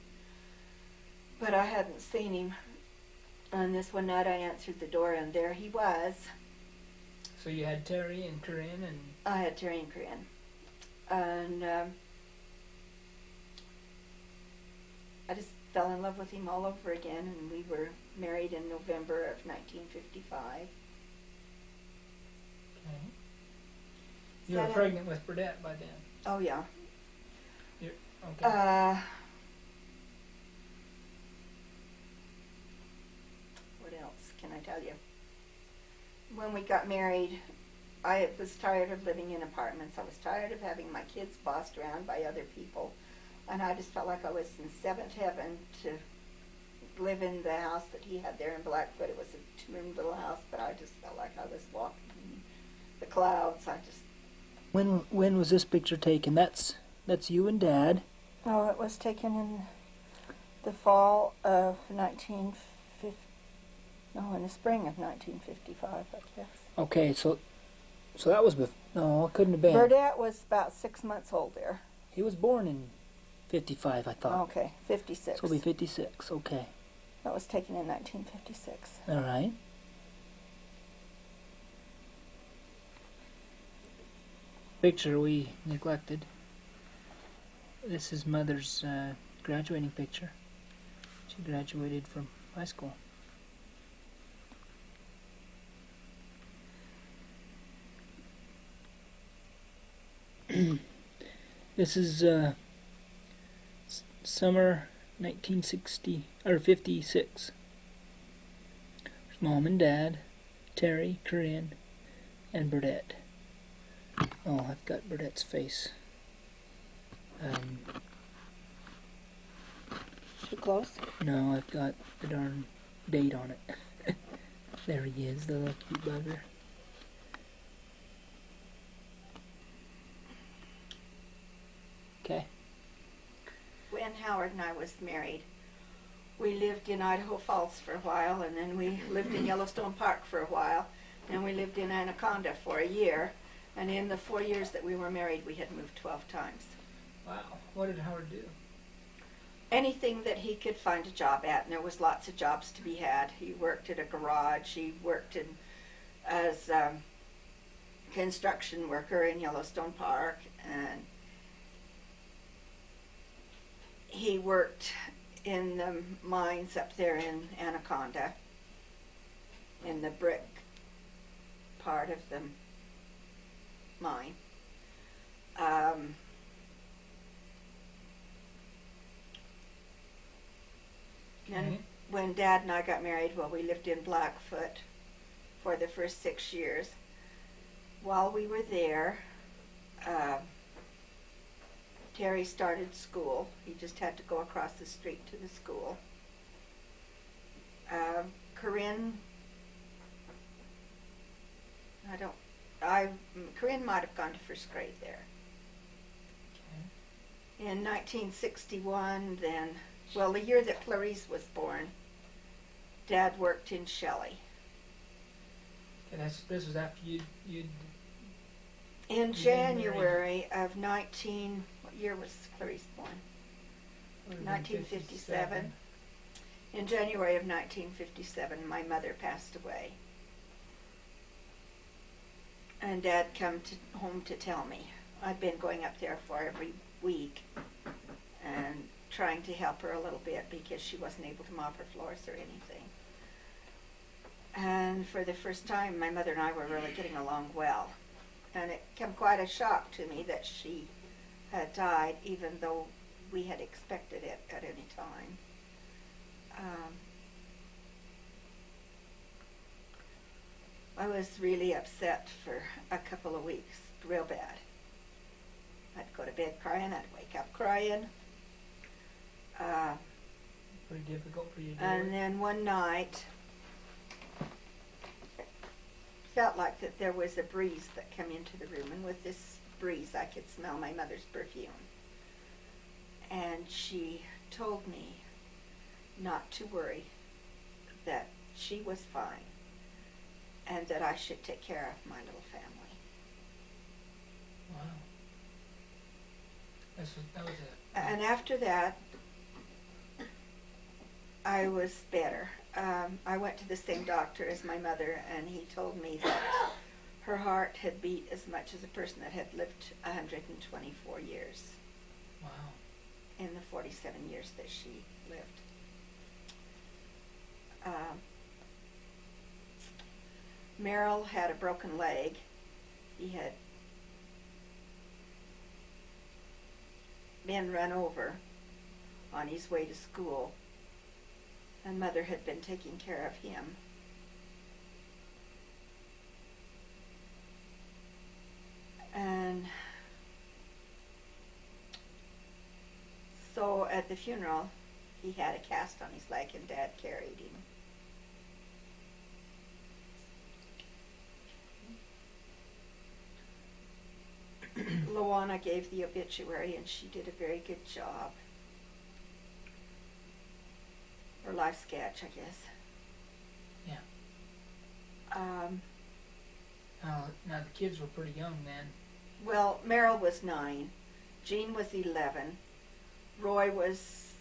B: But I hadn't seen him. And this one night I answered the door, and there he was.
C: So you had Terry and Corinne and
B: I had Terry and Corinne. And I just fell in love with him all over again, and we were married in November of 1955.
C: okay. You were
B: Seven-
C: pregnant with Burdette by then.
B: Oh, yeah.
C: Okay.
B: What else can I tell you? When we got married, I was tired of living in apartments. I was tired of having my kids bossed around by other people. And I just felt like I was in seventh heaven to live in the house that he had there in Blackfoot. It was a 2-room little house, but I just felt like I was walking in the clouds.
A: When was this picture taken? That's you and Dad.
B: Oh, it was taken in the fall of 1950. No, in the spring of 1955, I guess.
A: Okay, so that was no, it couldn't have been.
B: Burdette was about 6 months old there.
A: He was born in 55, I thought.
B: Okay, 56.
A: So it'll be 56. Okay.
B: That was taken in 1956.
A: All right. Picture we neglected. This is Mother's graduating picture. She graduated from high school. This is summer 1960 or 56. There's Mom and Dad, Terry, Corinne, and Burdette. Oh, I've got Burdette's face.
B: Too close?
A: No, I've got the darn date on it. There he is, the little cute bugger. Okay.
B: When Howard and I was married, we lived in Idaho Falls for a while, and then we lived in Yellowstone Park for a while, and we lived in Anaconda for a year. And in the 4 years that we were married, we had moved 12 times.
C: Wow. What did Howard do?
B: Anything that he could find a job at, and there was lots of jobs to be had. He worked at a garage. He worked as a construction worker in Yellowstone Park, and he worked in the mines up there in Anaconda, in the brick part of the mine. And
C: Okay.
B: when Dad and I got married, well, we lived in Blackfoot for the first 6 years. While we were there, Terry started school. He just had to go across the street to the school. Corinne Corinne might have gone to first grade there.
C: Okay.
B: In 1961, then, well, the year that Clarice was born, Dad worked in Shelley.
C: And this was after you'd
B: In
C: been
B: January of what year was Clarice born? 1957. In January of 1957, my mother passed away. And Dad come home to tell me. I'd been going up there for every week and trying to help her a little bit because she wasn't able to mop her floors or anything. And for the first time, my mother and I were really getting along well. And it came quite a shock to me that she had died, even though we had expected it at any time. I was really upset for a couple of weeks, real bad. I'd go to bed crying, I'd wake up crying.
C: pretty difficult for you to
B: And
C: do it.
B: then one night, felt like that there was a breeze that came into the room, and with this breeze I could smell my mother's perfume. And she told me not to worry, that she was fine, and that I should take care of my little family.
C: Wow. That was a
B: And after that, I was better. I went to the same doctor as my mother, and he told me that her heart had beat as much as a person that had lived 124 years
C: wow.
B: in the 47 years that she lived. Merrill had a broken leg. He had been run over on his way to school, and Mother had been taking care of him. And so at the funeral, he had a cast on his leg, and Dad carried him. Luana gave the obituary, and she did a very good job. Or life sketch, I guess.
C: Yeah. Now the kids were pretty young then.
B: Well, Merrill was 9, Jean was 11, Roy was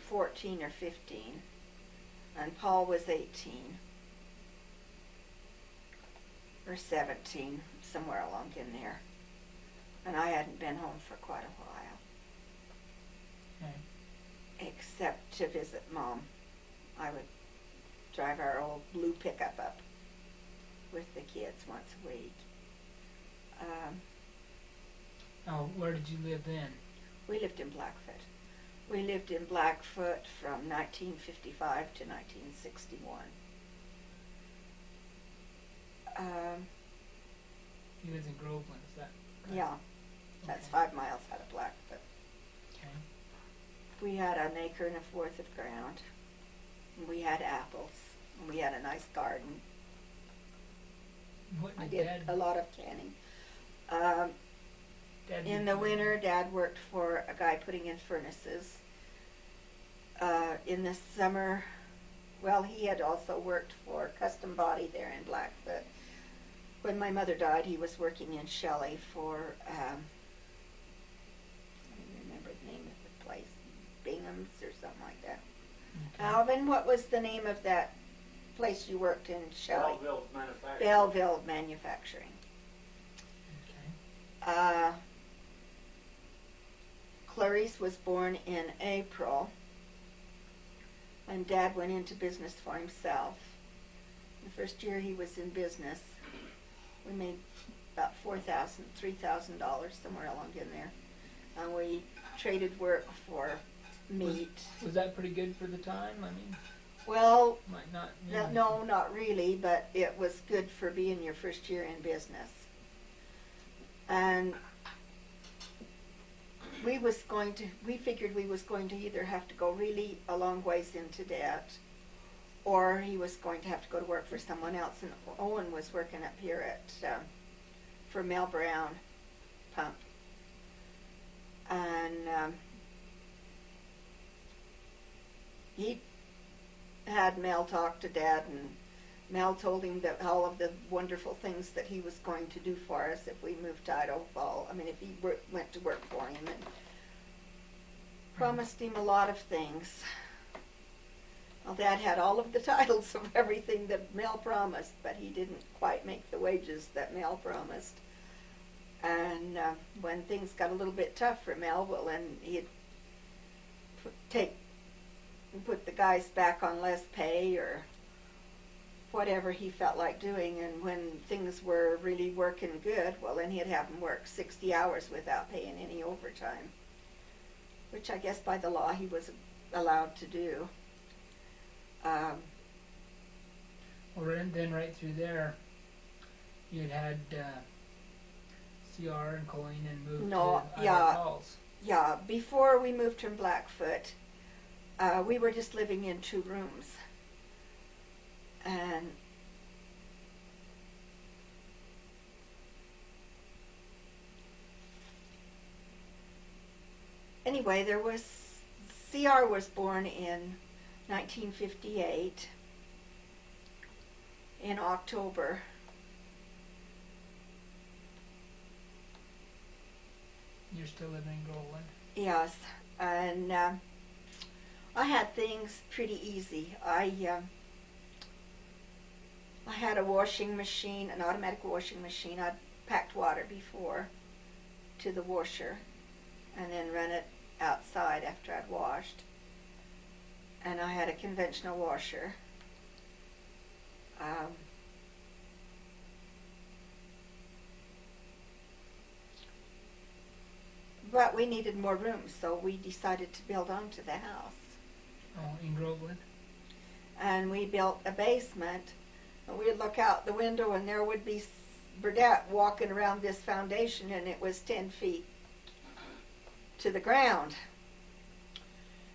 B: 14 or 15, and Paul was 18 or 17, somewhere along in there. And I hadn't been home for quite a while,
C: Okay.
B: except to visit Mom. I would drive our old blue pickup up with the kids once a week.
C: Oh, where did you live then?
B: We lived in Blackfoot. We lived in Blackfoot from 1955 to 1961.
C: You lived in Groveland, is that right?
B: Yeah, that's
C: Okay.
B: 5 miles out of Blackfoot.
C: Okay.
B: We had an acre and a fourth of ground. And we had apples. And we had a nice garden.
C: What
B: I
C: did
B: did
C: Dad,
B: a lot of canning.
C: Dad
B: In
C: do
B: the
C: for you?
B: winter, Dad worked for a guy putting in furnaces. In the summer, well, he had also worked for Custom Body there in Blackfoot. When my mother died, he was working in Shelley for, I don't remember the name of the place, Bingham's or something like that.
C: Okay.
B: Alvin, what was the name of that place you worked in Shelley?
D: Belleville Manufacturing.
B: Belleville Manufacturing.
C: Okay.
B: Clarice was born in April, and Dad went into business for himself. The first year he was in business, we made about $3,000, somewhere along in there. And we traded work for meat.
C: Was that pretty good for the time? I mean,
B: Well,
C: might not.
B: no, not really, but it was good for being your first year in business. And we figured we was going to either have to go really a long ways into debt, or he was going to have to go to work for someone else. And Owen was working up here at for Mel Brown Pump, and he had Mel talk to Dad, and Mel told him that all of the wonderful things that he was going to do for us if we moved to Idaho Fall. I mean, if he went to work for him, and promised him a lot of things. Well, Dad had all of the titles of everything that Mel promised, but he didn't quite make the wages that Mel promised. And when things got a little bit tough for Mel, well, then he'd put the guys back on less pay or whatever he felt like doing. And when things were really working good, well, then he'd have them work 60 hours without paying any overtime, which I guess by the law he was allowed to do.
C: Well, then right through there, you had CR and Colleen and moved to Idaho Falls.
B: Yeah, before we moved from Blackfoot, we were just living in 2 rooms. And anyway, CR was born in 1958 in October.
C: You're still living in Groveland?
B: Yes, and I had things pretty easy. I had a washing machine, an automatic washing machine. I'd packed water before to the washer and then run it outside after I'd washed. And I had a conventional washer. But we needed more room, so we decided to build onto the house.
C: Oh, in Groveland?
B: And we built a basement. And we'd look out the window, and there would be Burdette walking around this foundation, and it was 10 feet to the ground.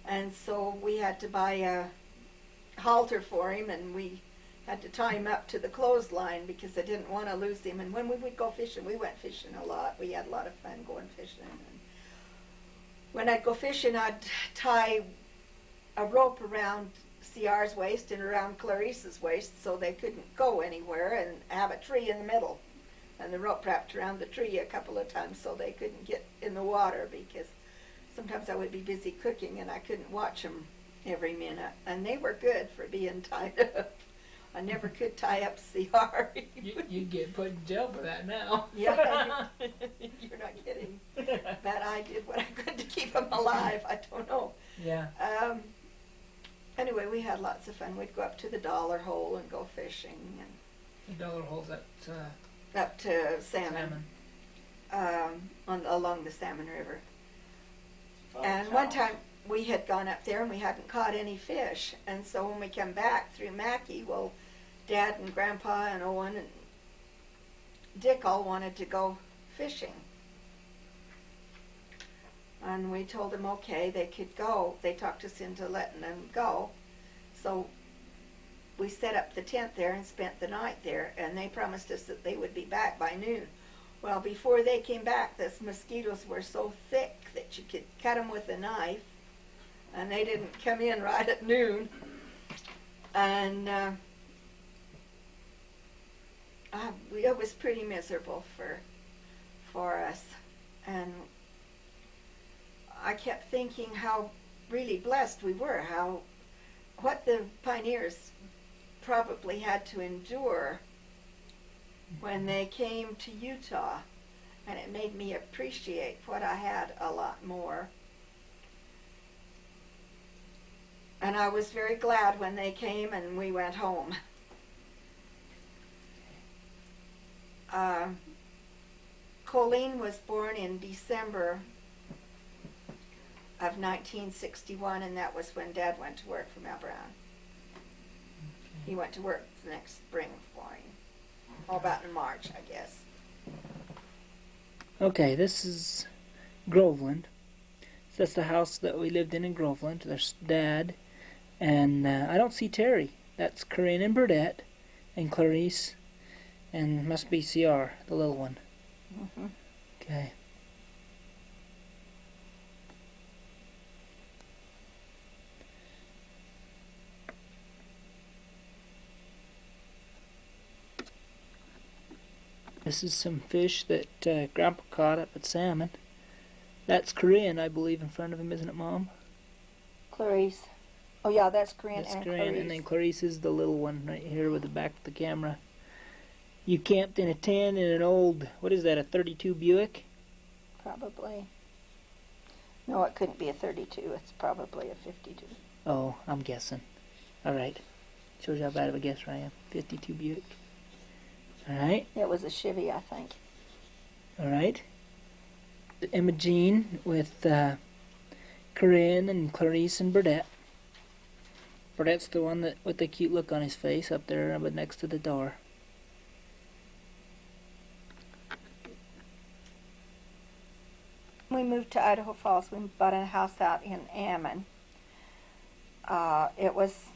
B: And so we had to buy a halter for him, and we had to tie him up to the clothesline because I didn't want to lose him. And when we would go fishing, we went fishing a lot. We had a lot of fun going fishing. And when I'd go fishing, I'd tie a rope around CR's waist and around Clarice's waist so they couldn't go anywhere, and have a tree in the middle. And the rope wrapped around the tree a couple of times so they couldn't get in the water, because sometimes I would be busy cooking and I couldn't watch them every minute. And they were good for being tied up. I never could tie up CR.
C: You'd get put in jail for that now.
B: Yeah, you're not kidding. But I did what I could to keep them alive. I don't know.
C: Yeah.
B: Anyway, we had lots of fun. We'd go up to the Dollar Hole and go fishing. And
C: The Dollar Hole's at
B: up to salmon. Along the Salmon River. And one time we had gone up there and we hadn't caught any fish. And so when we came back through Mackey, well, Dad and Grandpa and Owen and Dick all wanted to go fishing. And we told them, okay, they could go. They talked us into letting them go. So we set up the tent there and spent the night there. And they promised us that they would be back by noon. Well, before they came back, the mosquitoes were so thick that you could cut them with a knife. And they didn't come in right at noon. And it was pretty miserable for us. And I kept thinking how really blessed we were, what the pioneers probably had to endure when they came to Utah, and it made me appreciate what I had a lot more. And I was very glad when they came and we went home. Colleen was born in December of 1961, and that was when Dad went to work for Mel Brown.
C: Okay.
B: He went to work the next spring for him. About in March, I guess.
A: Okay, this is Groveland. That's the house that we lived in Groveland. There's Dad, and I don't see Terry That's Corinne and Burdette, and Clarice, and must be CR, the little one.
B: Mm-hmm.
A: Okay. This is some fish that Grandpa caught up at Salmon. That's Corinne, I believe, in front of him, isn't it, Mom?
B: Clarice. Oh yeah, that's Corinne
A: That's
B: and
A: Corinne,
B: Clarice.
A: and then Clarice is the little one right here with the back of the camera. You camped in a tent in an old, what is that, a 32 Buick?
B: Probably. No, it couldn't be a 32. It's probably a 52.
A: Oh, I'm guessing. Alright. Shows you how bad of a guesser I am. 52 Buick. Alright.
B: It was a Chevy, I think.
A: Alright. Imogene with Corinne and Clarice and Burdette. Burdette's the one that with the cute look on his face up there but next to the door.
B: We moved to Idaho Falls. We bought a house out in Ammon. It was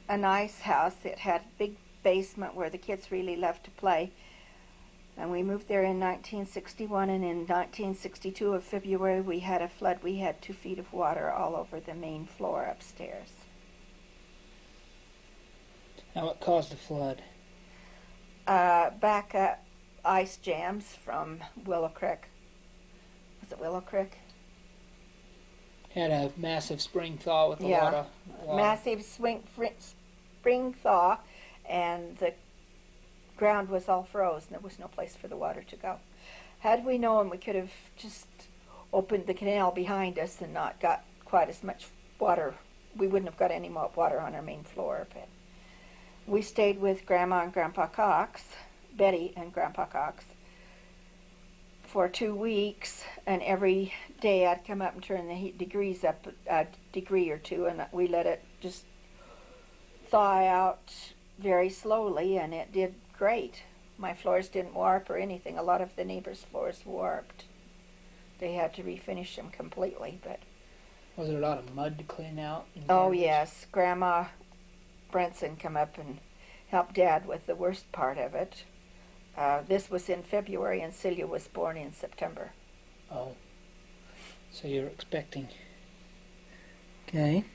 B: a nice house. It had a big basement where the kids really loved to play. And we moved there in 1961, and in 1962 of February we had a flood. We had 2 feet of water all over the main floor upstairs.
A: Now what caused the flood?
B: Back up ice jams from Willow Creek. Was it Willow Creek?
A: Had a massive spring thaw with a
B: Yeah.
A: lot of water.
B: Massive spring thaw, and the ground was all froze, and there was no place for the water to go. Had we known, we could have just opened the canal behind us and not got quite as much water. We wouldn't have got any more water on our main floor, but we stayed with Grandma and Grandpa Cox, Betty and Grandpa Cox, for 2 weeks, and every day I'd come up and turn the heat degrees up a degree or two, and we let it just thaw out very slowly, and it did great. My floors didn't warp or anything. A lot of the neighbors' floors warped. They had to refinish them completely, but
A: Was there a lot of mud to clean out? And
B: oh
A: garbage?
B: yes, Grandma Brunson come up and helped Dad with the worst part of it. This was in February, and Celia was born in September.
A: Oh. So you're expecting. Okay.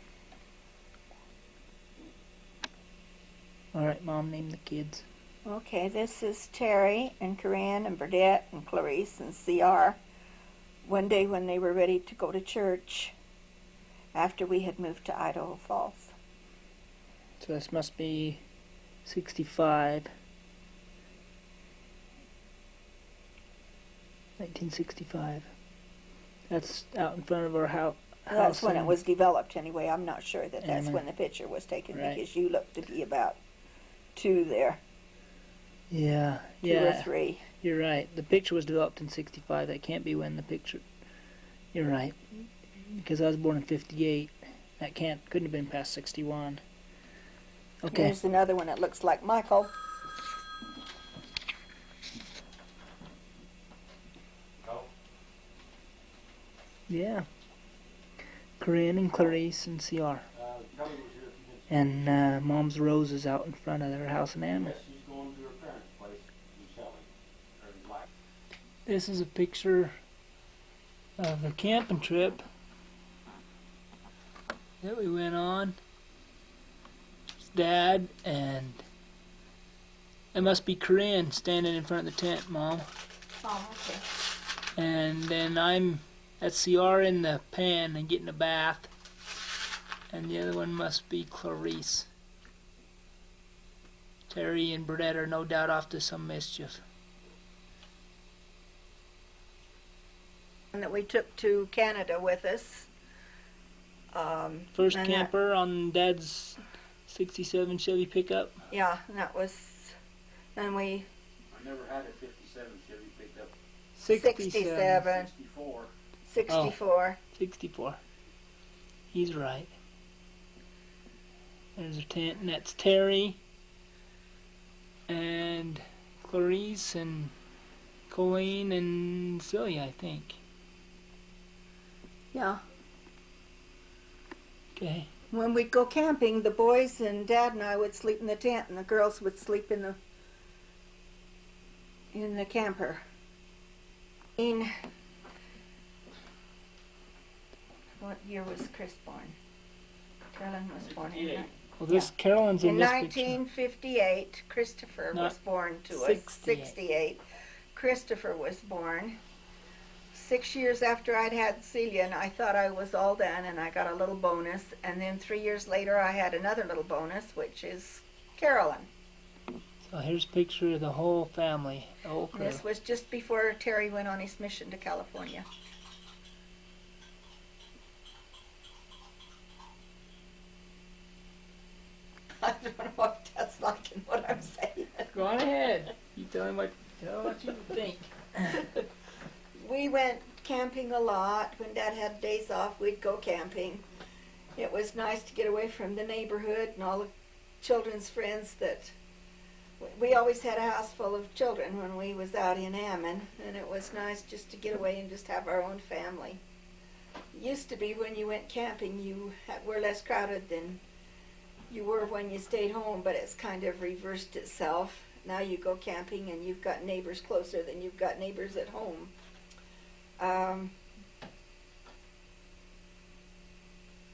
A: Alright, Mom, name the kids.
B: Okay, this is Terry and Corinne and Burdette and Clarice and CR. One day when they were ready to go to church after we had moved to Idaho Falls.
A: So this must be 65. 1965. That's out in front of our house.
B: That's when it was developed anyway. I'm not sure that that's
A: Amen.
B: when the picture was taken,
A: Right.
B: because you looked to be about 2 there,
A: Yeah,
B: 2 or
A: yeah,
B: 3.
A: you're right. The picture was developed in 65. That can't be when the picture... You're right. Because I was born in 58. That couldn't have been past 61. Okay.
B: There's another one that looks like Michael.
A: Yeah. Corinne and Clarice and CR. And Mom's Rose is out in front of their house in Ammon.
D: She's going to her parents' place in Shelley.
A: This is a picture of a camping trip that we went on. It's Dad and it must be Corinne standing in front of the tent, Mom.
B: Oh, okay.
A: And then I'm at CR in the pan and getting a bath. And the other one must be Clarice. Terry and Burdette are no doubt off to some mischief.
B: And that we took to Canada with us.
A: First
B: and
A: camper on Dad's 67 Chevy pickup.
B: Yeah, and that was, and we,
D: I never had a 57 Chevy pickup.
B: 67,
D: 64.
B: 64.
A: 64. He's right. There's a tent, and that's Terry and Clarice and Colleen and Celia, I think.
B: Yeah.
A: Okay.
B: when we'd go camping, the boys and Dad and I would sleep in the tent, and the girls would sleep in the camper. What year was Chris born? Carolyn was born in
D: 58.
A: Well, this Carolyn's in
B: in
A: this picture.
B: 1958. Christopher
A: Not
B: was born to us.
A: 68.
B: 68. Christopher was born 6 years after I'd had Celia, and I thought I was all done, and I got a little bonus. And then 3 years later, I had another little bonus, which is Carolyn.
A: So here's a picture of the whole family, the whole crew.
B: This was just before Terry went on his mission to California. I don't know if that's liking what I'm saying.
C: Go on ahead. You tell what you think.
B: We went camping a lot. When Dad had days off, we'd go camping. It was nice to get away from the neighborhood and all the children's friends that we always had a house full of children when we was out in Ammon, and it was nice just to get away and just have our own family. It used to be when you went camping, you were less crowded than you were when you stayed home, but it's kind of reversed itself. Now you go camping and you've got neighbors closer than you've got neighbors at home.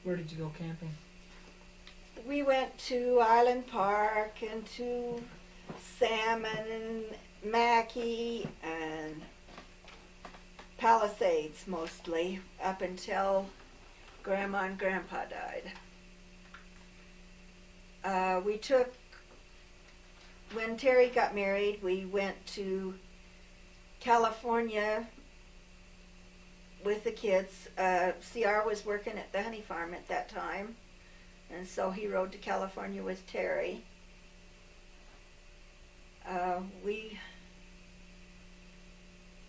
C: Where did you go camping?
B: We went to Island Park and to Salmon and Mackey and Palisades mostly, up until Grandma and Grandpa died. When Terry got married, we went to California with the kids. CR was working at the honey farm at that time, and so he rode to California with Terry. We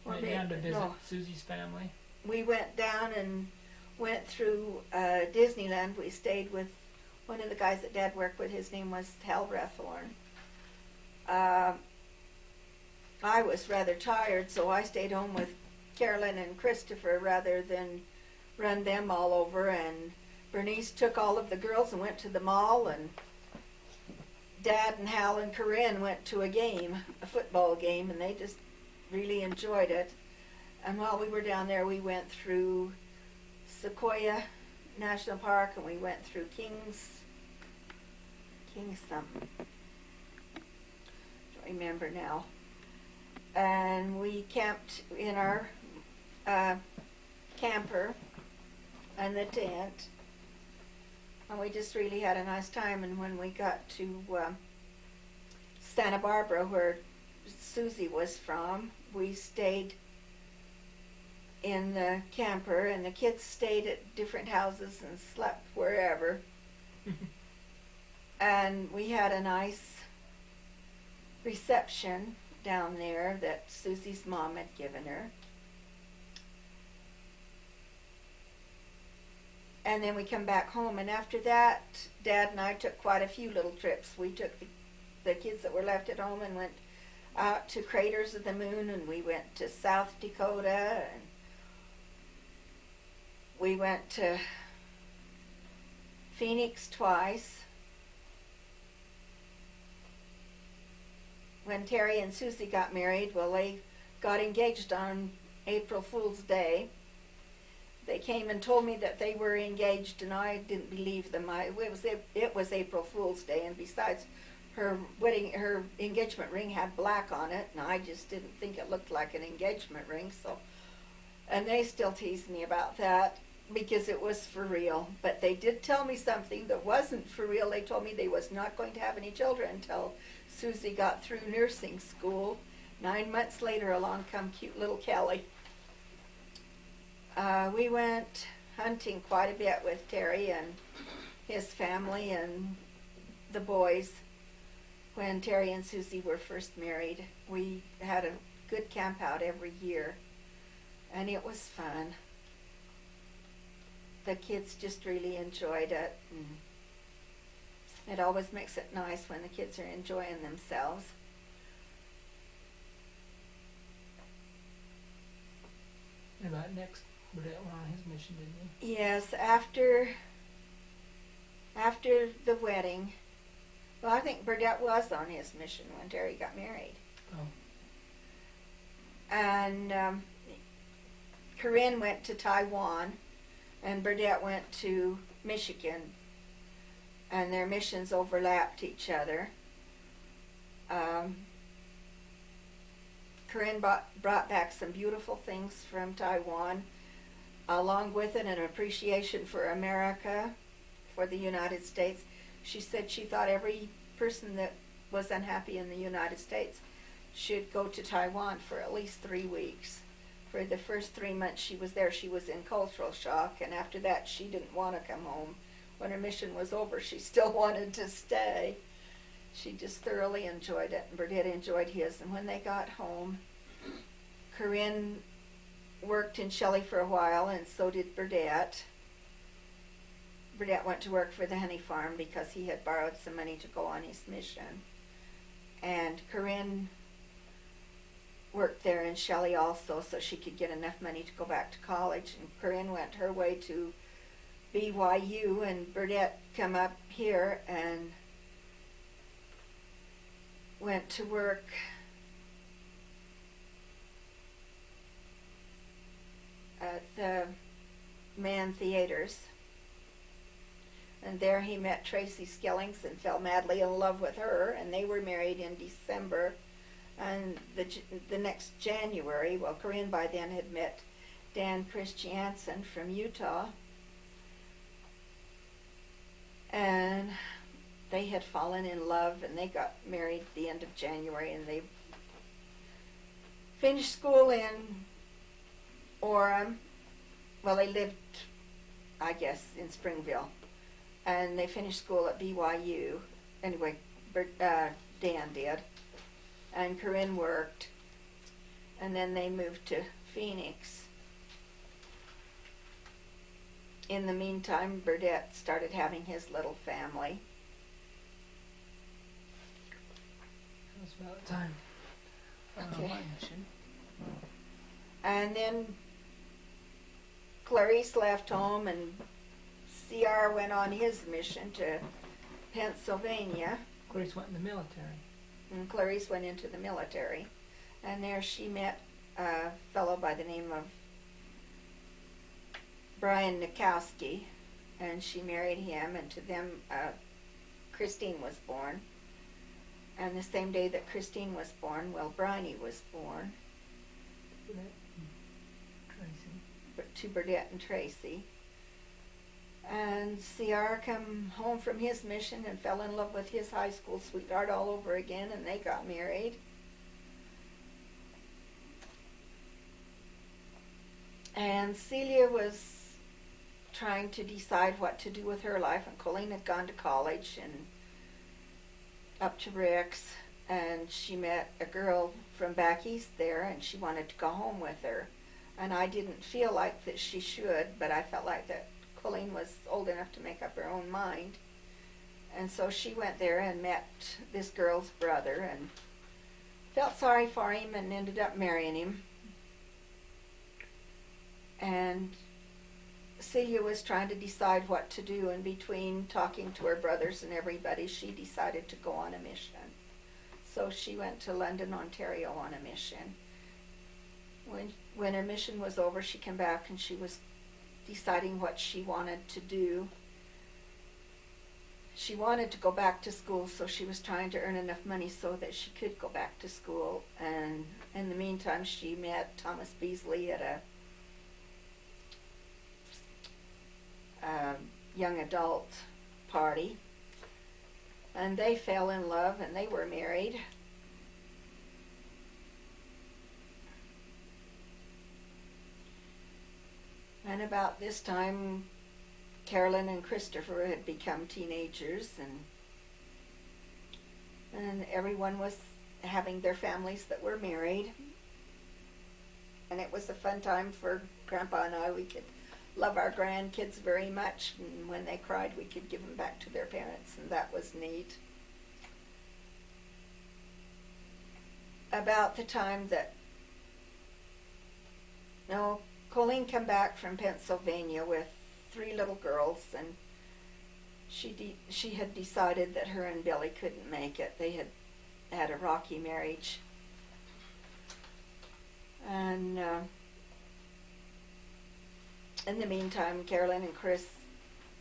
C: Went down to visit Susie's family.
B: We went down and went through Disneyland. We stayed with one of the guys that Dad worked with. His name was Hal Rathorn. I was rather tired, so I stayed home with Carolyn and Christopher rather than run them all over. And Bernice took all of the girls and went to the mall, and Dad and Hal and Corinne went to a football game, and they just really enjoyed it. And while we were down there, we went through Sequoia National Park, and we went through King's something. Don't remember now. And we camped in our camper and the tent, and we just really had a nice time. And when we got to Santa Barbara, where Susie was from, we stayed in the camper, and the kids stayed at different houses and slept wherever. And we had a nice reception down there that Susie's mom had given her. And then we come back home, and after that, Dad and I took quite a few little trips. We took the kids that were left at home and went out to Craters of the Moon, and we went to South Dakota, and we went to Phoenix twice. When Terry and Susie got married, well, they got engaged on April Fool's Day. They came and told me that they were engaged, and I didn't believe them. It was April Fool's Day, and besides, her engagement ring had black on it, and I just didn't think it looked like an engagement ring. And they still tease me about that because it was for real. But they did tell me something that wasn't for real. They told me they was not going to have any children until Susie got through nursing school. 9 months later, along come cute little Kelly. We went hunting quite a bit with Terry and his family and the boys. When Terry and Susie were first married, we had a good camp out every year, and it was fun. The kids just really enjoyed it, and it always makes it nice when the kids are enjoying themselves.
C: And that next Burdett went on his mission, didn't he?
B: Yes, after after the wedding, well, I think Burdette was on his mission when Terry got married.
C: Oh.
B: And Corinne went to Taiwan, and Burdette went to Michigan, and their missions overlapped each other. Corinne brought back some beautiful things from Taiwan, along with it an appreciation for America, for the United States. She said she thought every person that was unhappy in the United States should go to Taiwan for at least 3 weeks. For the first 3 months she was there, she was in cultural shock, and after that she didn't want to come home. When her mission was over, she still wanted to stay. She just thoroughly enjoyed it, and Burdette enjoyed his. And when they got home, Corinne worked in Shelley for a while, and so did Burdette. Burdette went to work for the honey farm because he had borrowed some money to go on his mission. And Corinne worked there in Shelley also, so she could get enough money to go back to college. And Corinne went her way to BYU, and Burdette come up here and went to work at the Mann Theaters. And there he met Tracy Skellings and fell madly in love with her, and they were married in December. And the next January, well, Corinne by then had met Dan Christiansen from Utah, and they had fallen in love, and they got married at the end of January, and they finished school in Orem. Well, they lived, I guess, in Springville, and they finished school at BYU. Anyway, Dan did, and Corinne worked, and then they moved to Phoenix. In the meantime, Burdette started having his little family.
C: That was about the time.
B: Okay.
C: My mission.
B: And then Clarice left home, and CR went on his mission to Pennsylvania.
C: Clarice went in the military.
B: And Clarice went into the military. And there she met a fellow by the name of Brian Nikowski, and she married him, and to them Christine was born. And the same day that Christine was born, well, Bryony was born.
C: Tracy.
B: To Burdette and Tracy. And CR come home from his mission and fell in love with his high school sweetheart all over again, and they got married. And Celia was trying to decide what to do with her life, and Colleen had gone to college and up to Rick's, and she met a girl from back east there, and she wanted to go home with her. And I didn't feel like that she should, but I felt like that Colleen was old enough to make up her own mind. And so she went there and met this girl's brother and felt sorry for him and ended up marrying him. And Celia was trying to decide what to do, and between talking to her brothers and everybody, she decided to go on a mission. So she went to London, Ontario on a mission. When her mission was over, she came back and she was deciding what she wanted to do. She wanted to go back to school, so she was trying to earn enough money so that she could go back to school. And in the meantime, she met Thomas Beasley at a young adult party, and they fell in love, and they were married. And about this time, Carolyn and Christopher had become teenagers, and everyone was having their families that were married. And it was a fun time for Grandpa and I. We could love our grandkids very much, and when they cried, we could give them back to their parents, and that was neat. About the time that Colleen came back from Pennsylvania with 3 little girls, and she had decided that her and Billy couldn't make it. They had a rocky marriage. And in the meantime, Carolyn and Chris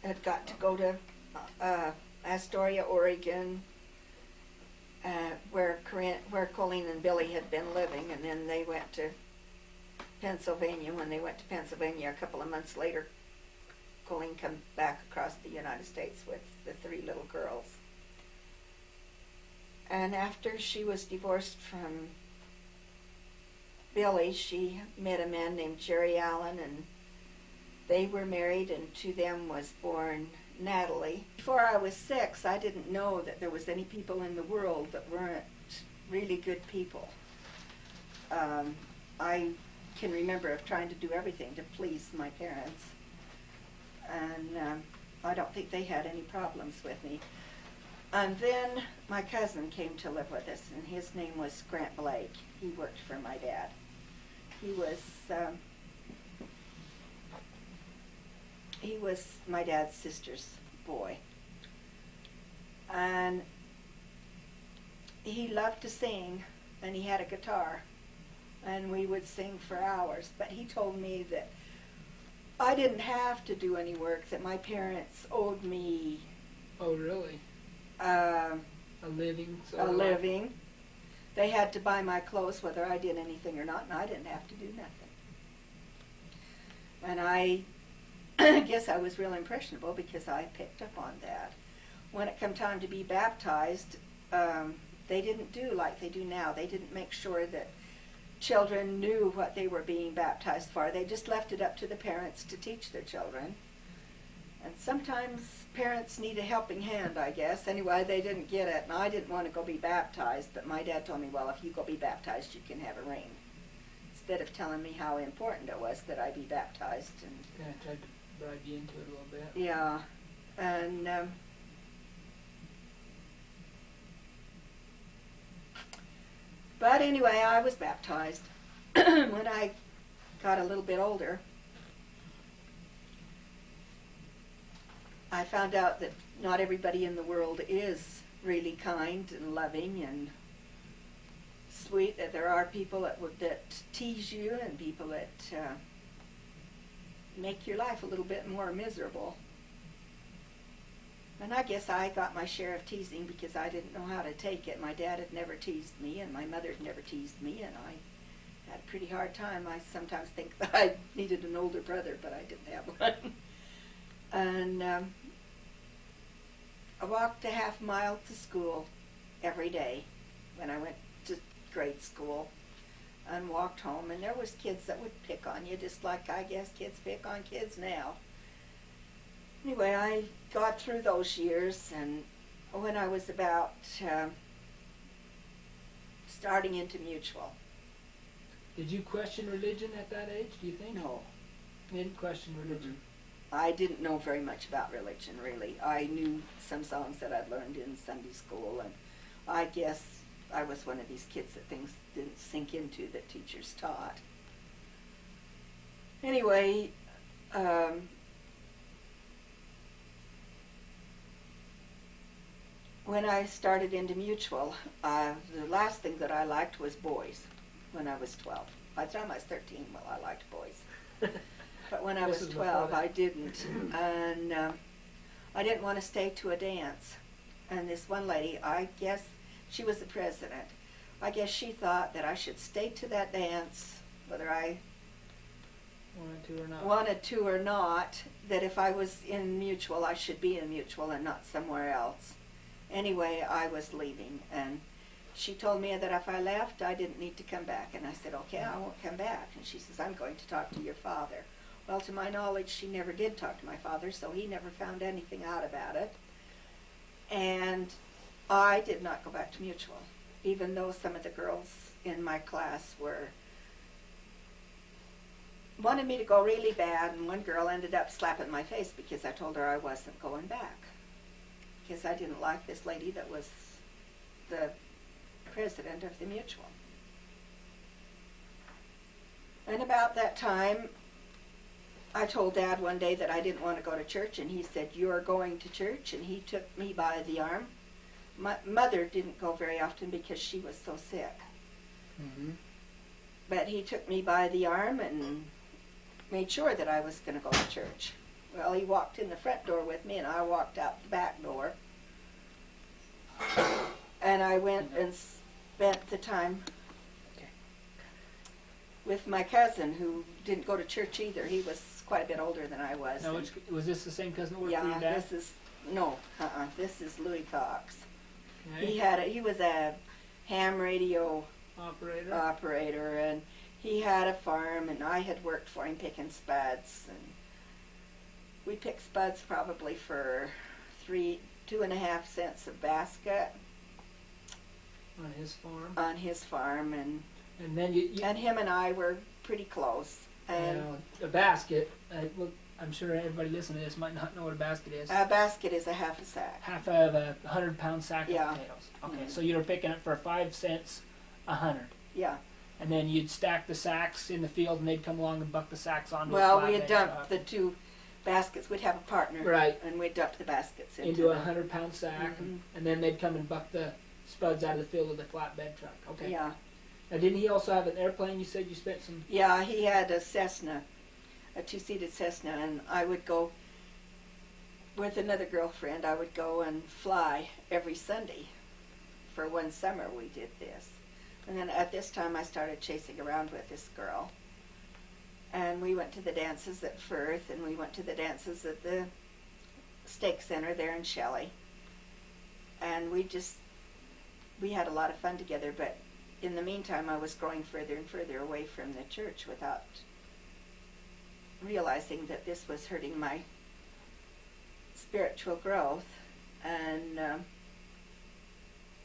B: had got to go to Astoria, Oregon, where Colleen and Billy had been living, and then they went to Pennsylvania. When they went to Pennsylvania a couple of months later, Colleen came back across the United States with the 3 little girls. And after she was divorced from Billy, she met a man named Jerry Allen, and they were married, and to them was born Natalie. Before I was 6, I didn't know that there was any people in the world that weren't really good people. I can remember of trying to do everything to please my parents, and I don't think they had any problems with me. And then my cousin came to live with us, and his name was Grant Blake. He worked for my dad. He was my dad's sister's boy. And he loved to sing, and he had a guitar, and we would sing for hours. But he told me that I didn't have to do any work, that my parents owed me
C: Oh, really?
B: a
C: A living?
B: living. They had to buy my clothes whether I did anything or not, and I didn't have to do nothing. And I guess I was real impressionable because I picked up on that. When it come time to be baptized, they didn't do like they do now. They didn't make sure that children knew what they were being baptized for. They just left it up to the parents to teach their children. And sometimes parents need a helping hand, I guess. Anyway, they didn't get it, and I didn't want to go be baptized, but my dad told me, well, if you go be baptized, you can have a ring. Instead of telling me how important it was that I be baptized. And
C: Yeah, I tried to bribe you into it a little bit.
B: yeah, and but anyway, I was baptized. When I got a little bit older, I found out that not everybody in the world is really kind and loving and sweet, that there are people that tease you and people that make your life a little bit more miserable. And I guess I got my share of teasing because I didn't know how to take it. My dad had never teased me, and my mother had never teased me, and I had a pretty hard time. I sometimes think that I needed an older brother, but I didn't have one. And I walked a half mile to school every day when I went to grade school, and walked home, and there was kids that would pick on you, just like I guess kids pick on kids now. Anyway, I got through those years, and when I was about starting into mutual.
C: Did you question religion at that age, do you think?
B: No,
C: You didn't question religion.
B: I didn't know very much about religion, really. I knew some songs that I'd learned in Sunday school, and I guess I was one of these kids that things didn't sink into that teachers taught. Anyway, when I started into mutual, the last thing that I liked was boys when I was 12. By the time I was 13, well, I liked boys. But when I
C: This
B: was
C: is
B: 12,
C: before
B: I didn't. And I didn't want to stay to a dance. And this one lady, I guess she was the president. I guess she thought that I should stay to that dance, whether I wanted to or not, that if I was in mutual, I should be in mutual and not somewhere else. Anyway, I was leaving, and she told me that if I left, I didn't need to come back. And I said, okay, I won't come back. And she says, I'm going to talk to your father. Well, to my knowledge, she never did talk to my father, so he never found anything out about it. And I did not go back to mutual, even though some of the girls in my class wanted me to go really bad, and one girl ended up slapping my face because I told her I wasn't going back, because I didn't like this lady that was the president of the mutual. And about that time, I told Dad one day that I didn't want to go to church, and he said, "You're going to church," and he took me by the arm. My mother didn't go very often because she was so sick.
A: Mm-hmm.
B: But he took me by the arm and made sure that I was going to go to church. Well, he walked in the front door with me, and I walked out the back door. And I went and spent the time with my cousin, who didn't go to church either. He was quite a bit older than I was.
C: Now, was this the same cousin that worked for your
B: Yeah,
C: dad?
B: this is Louis Cox.
C: Okay.
B: He was a ham radio
C: Operator.
B: and he had a farm, and I had worked for him picking spuds, and we picked spuds probably for 2.5 cents a basket
C: On his farm.
B: on his farm, and
C: And then
B: and him and I were pretty close. And
C: a basket. Well, I'm sure everybody listening to this might not know what a basket is.
B: a basket is a half a sack.
C: Half of a 100-pound sack
B: Yeah.
C: of potatoes. Okay,
B: Mhm.
C: so you were picking it for 5 cents a 100.
B: Yeah.
C: And then you'd stack the sacks in the field, and they'd come along and buck the sacks onto
B: Well,
C: a
B: we had
C: flatbed
B: dumped
C: truck.
B: the 2 baskets. We'd have a partner,
C: Right.
B: and we'd dump the baskets
C: Into a
B: the-
C: 100-pound sack,
B: Mhm.
C: and then they'd come and buck the spuds out of the field with a flatbed truck. Okay.
B: Yeah.
C: Now, didn't he also have an airplane? You said you spent some.
B: Yeah, he had a Cessna, a 2-seated Cessna, and I would go with another girlfriend. I would go and fly every Sunday. For one summer we did this. And then at this time I started chasing around with this girl. And we went to the dances at Firth, and we went to the dances at the Stake Center there in Shelley. And we had a lot of fun together, but in the meantime, I was growing further and further away from the church without realizing that this was hurting my spiritual growth. And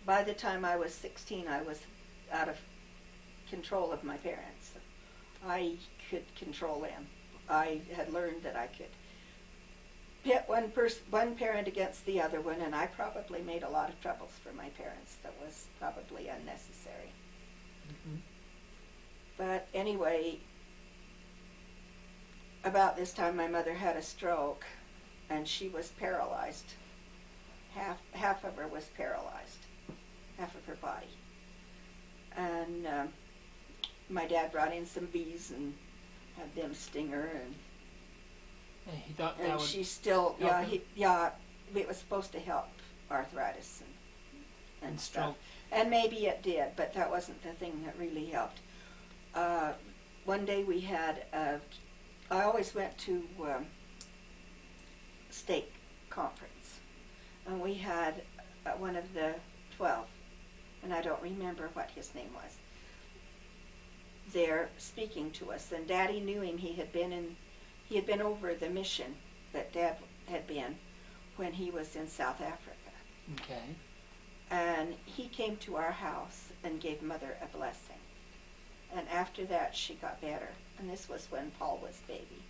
B: by the time I was 16, I was out of control of my parents. I could control them. I had learned that I could pit one parent against the other one, and I probably made a lot of troubles for my parents that was probably unnecessary.
C: Mm-hmm.
B: But anyway, about this time my mother had a stroke, and she was paralyzed. Half of her was paralyzed, half of her body. And my dad brought in some bees and had them sting her, and
C: He thought that would.
B: she still,
C: help him?
B: it was supposed to help arthritis and
C: And
B: stuff.
C: stroke.
B: And maybe it did, but that wasn't the thing that really helped. One day we had, I always went to stake conference, and we had one of the 12, and I don't remember what his name was, there speaking to us. And Daddy knew him. He had been over the mission that Dad had been when he was in South Africa.
C: Okay.
B: And he came to our house and gave Mother a blessing. And after that, she got better. And this was when Paul was baby.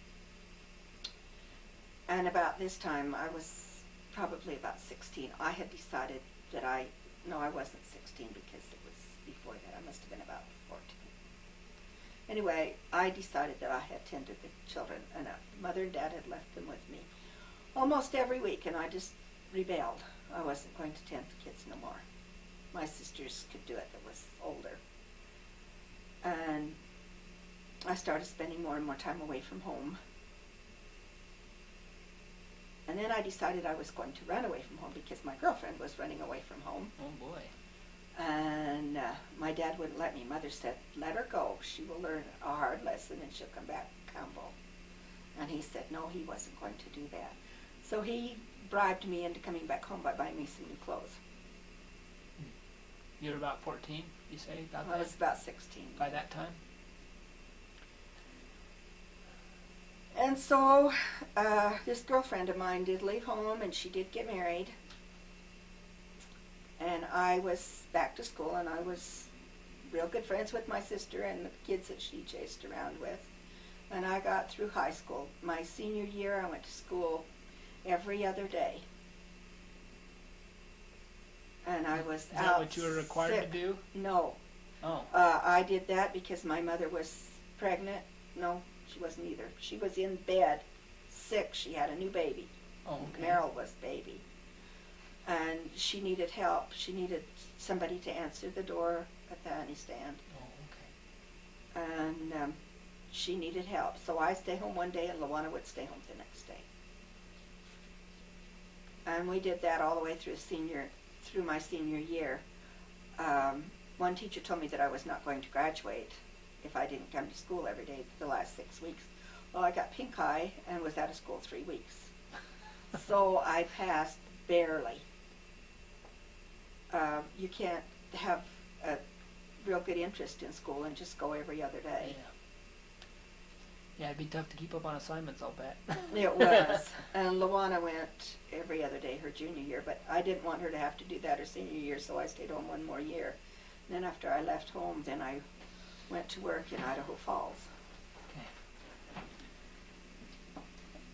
B: And about this time, I was probably about 16. I had decided that I wasn't 16 because it was before that. I must have been about 14. Anyway, I decided that I had tended the children enough. Mother and Dad had left them with me almost every week, and I just rebelled. I wasn't going to tend the kids no more. My sisters could do it that was older. And I started spending more and more time away from home. And then I decided I was going to run away from home because my girlfriend was running away from home.
C: Oh boy.
B: And my dad wouldn't let me. Mother said, "Let her go. She will learn a hard lesson and she'll come back humble." And he said no, he wasn't going to do that. So he bribed me into coming back home by buying me some new clothes.
C: You were about 14, you say?
B: I was about 16.
C: By that time?
B: And so this girlfriend of mine did leave home, and she did get married. And I was back to school, and I was real good friends with my sister and the kids that she chased around with. And I got through high school. My senior year, I went to school every other day. And I was
C: Is
B: out
C: that what you were required
B: sick.
C: to do?
B: No.
C: Oh.
B: I did that because my mother was pregnant. No, She wasn't either. She was in bed, sick. She had a new baby.
A: Oh, okay.
B: Meryl was baby. And she needed help. She needed somebody to answer the door at the honey stand.
A: Oh, okay.
B: And she needed help. So I stay home one day and Luana would stay home the next day. And we did that all the way through my senior year. One teacher told me that I was not going to graduate if I didn't come to school every day for the last 6 weeks. Well, I got pink eye and was out of school 3 weeks. So I passed barely. You can't have a real good interest in school and just go every other day.
A: Yeah. Yeah, it'd be tough to keep up on assignments, I'll bet.
B: It was. And Luana went every other day her junior year, but I didn't want her to have to do that her senior year, so I stayed home one more year. And then after I left home, then I went to work in Idaho Falls.
A: Okay.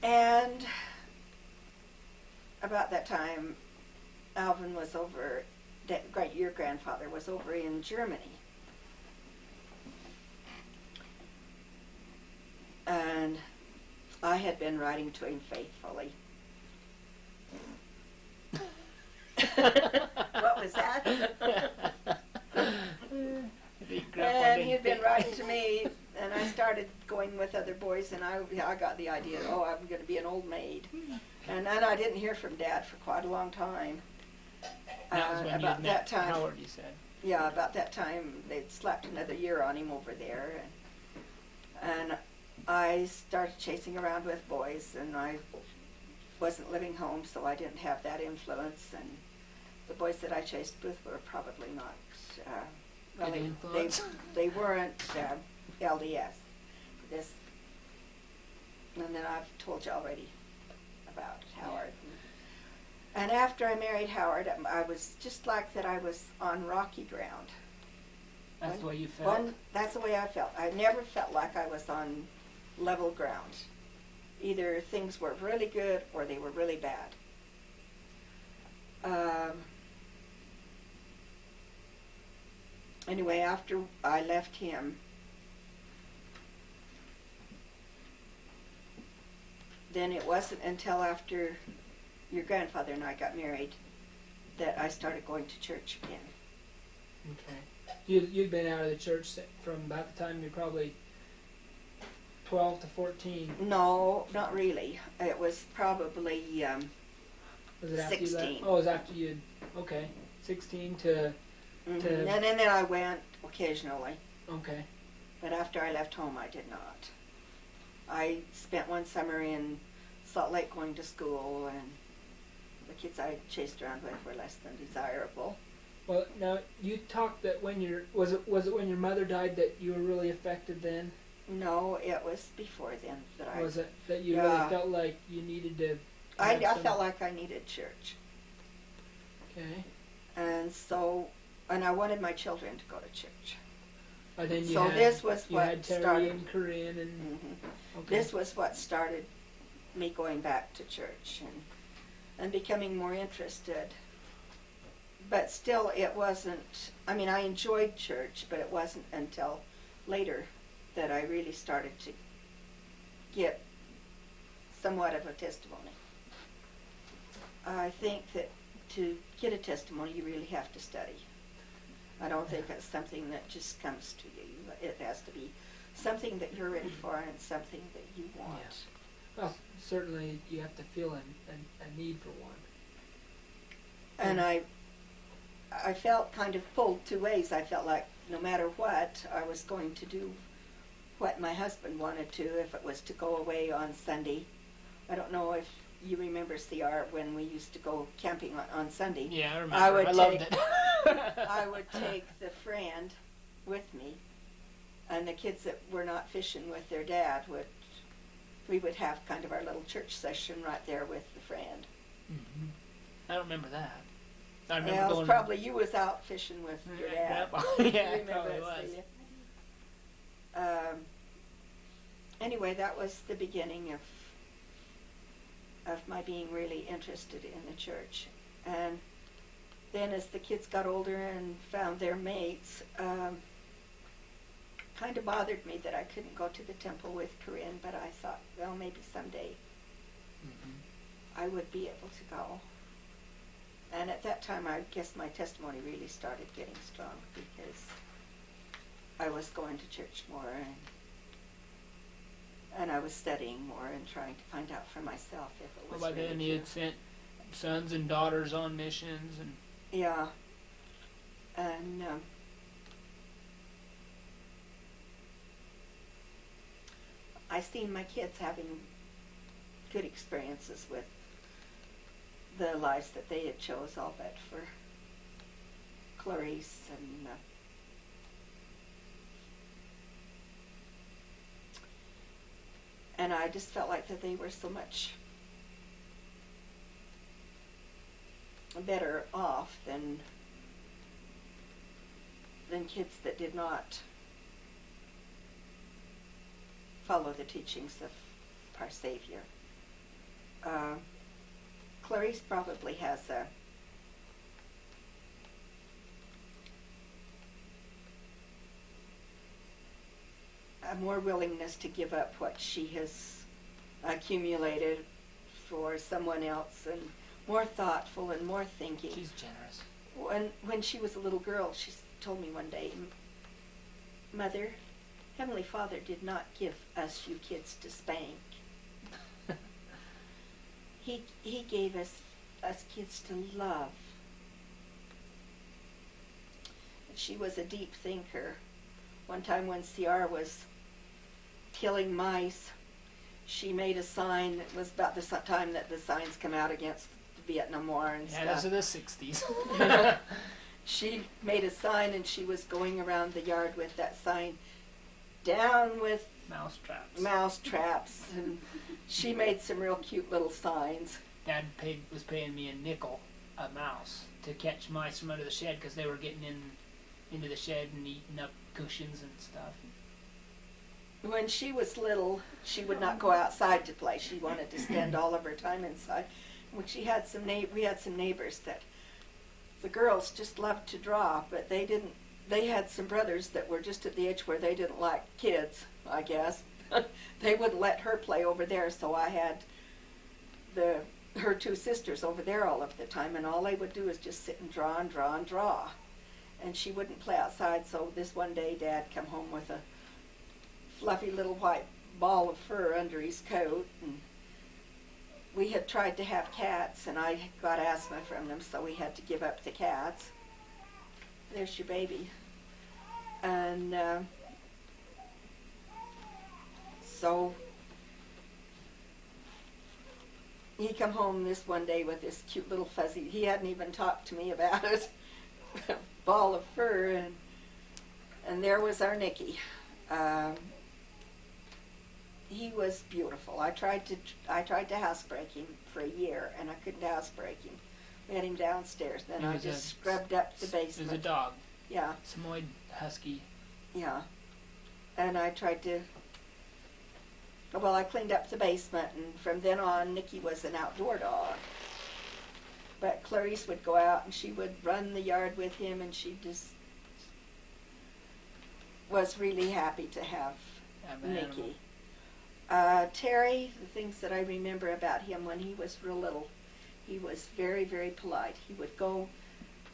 B: And about that time, Alvin was over, your grandfather was over in Germany. And I had been writing to him faithfully. What was that? And he had been writing to me, and I started going with other boys, and I got the idea, oh, I'm going to be an old maid. And then I didn't hear from Dad for quite a long time.
A: That was when you
B: about
A: had
B: that
A: met
B: time,
A: Howard, you said.
B: Yeah, about that time they'd slapped another year on him over there, and I started chasing around with boys, and I wasn't living home, so I didn't have that influence. And the boys that I chased with were probably not. Well, they weren't LDS. This, and then I've told you already about Howard. And after I married Howard, I was just like that. I was on rocky ground.
A: That's the way you felt?
B: That's the way I felt. I never felt like I was on level ground. Either things were really good or they were really bad. Anyway, after I left him, then it wasn't until after your grandfather and I got married that I started going to church again.
C: Okay. You'd been out of the church from about the time you're probably 12 to 14.
B: No, not really. It was probably
C: Was it after
B: 16.
C: You left? Oh, it was after you'd, okay. 16 to...
B: And then I went occasionally.
C: Okay.
B: But after I left home, I did not. I spent one summer in Salt Lake going to school, and the kids I chased around with were less than desirable.
C: Well, now, you talked that when was it when your mother died that you were really affected then?
B: No, it was before then that I...
C: Was it that you really felt like you needed to...
B: I felt like I needed church.
C: Okay.
B: And so... And I wanted my children to go to church.
C: And then
B: this was
C: you
B: what
C: had Terry
B: started...
C: and Corinne and...
B: Mm-hmm.
C: Okay.
B: This was what started me going back to church and becoming more interested. But still, it wasn't... I mean, I enjoyed church, but it wasn't until later that I really started to get somewhat of a testimony. I think that to get a testimony, you really have to study. I don't think it's something that just comes to you. It has to be something that you're ready for and something that you want.
C: Yeah. Well, certainly you have to feel a need for one.
B: And I felt kind of pulled two ways. I felt like no matter what, I was going to do what my husband wanted to, if it was to go away on Sunday. I don't know if you remember, CR, when we used to go camping on Sunday.
A: Yeah, I remember. I loved it.
B: I would take the friend with me, and the kids that were not fishing with their dad we would have kind of our little church session right there with the friend.
A: Mm-hmm. I don't remember that. I remember
B: Well,
A: going...
B: probably you was out fishing with your dad.
A: Yeah,
B: You
A: it probably
B: that,
A: was.
B: Anyway, that was the beginning of my being really interested in the church. And then as the kids got older and found their mates, kind kind of bothered me that I couldn't go to the temple with Corinne, but I thought, well, maybe someday I would be able to go. And at that time, I guess my testimony really started getting strong because I was going to church more and I was studying more and trying to find out for myself if it was
A: Well, by
B: really
A: then
B: true.
A: you had sent sons and daughters on missions, and
B: Yeah. And I seen my kids having good experiences with the lives that they had chose, all but for Clarice and I just felt like that they were so much better off than kids that did not follow the teachings of our Savior. Clarice probably has a more willingness to give up what she has accumulated for someone else, and more thoughtful and more thinking.
A: she's generous.
B: When she was a little girl, she told me one day, Mother, Heavenly Father did not give us you kids to spank. He gave us kids to love. She was a deep thinker. One time when CR was killing mice, she made a sign. It was about the time that the signs come out against the Vietnam War and
A: Yeah, those
B: stuff.
A: are the 60s.
B: She made a sign and she was going around the yard with that sign, down with
A: Mouse traps.
B: mouse traps, and she made some real cute little signs.
A: Dad was paying me a nickel a mouse to catch mice from under the shed because they were getting into the shed and eating up cushions and stuff.
B: When she was little, she would not go outside to play. She wanted to spend all of her time inside. When she had we had some neighbors that the girls just loved to draw, but they didn't. They had some brothers that were just at the age where they didn't like kids, I guess. They wouldn't let her play over there, so I had her two sisters over there all of the time, and all they would do is just sit and draw and draw and draw. And she wouldn't play outside, so this one day Dad come home with a fluffy little white ball of fur under his coat, and we had tried to have cats, and I got asthma from them, so we had to give up the cats. There's your baby. And so he come home this one day with this cute little fuzzy, he hadn't even talked to me about it, ball of fur, and there was our Nicky. He was beautiful. I tried to housebreak him for a year, and I couldn't housebreak him. We had him downstairs. Then I just scrubbed up the basement.
A: It was a dog.
B: Yeah.
A: Samoyed Husky.
B: Yeah. And I tried to, well, I cleaned up the basement, and from then on, Nicky was an outdoor dog. But Clarice would go out, and she would run the yard with him, and she just was really happy to have Nicky. Terry, the things that I remember about him when he was real little, he was very, very polite. He would go,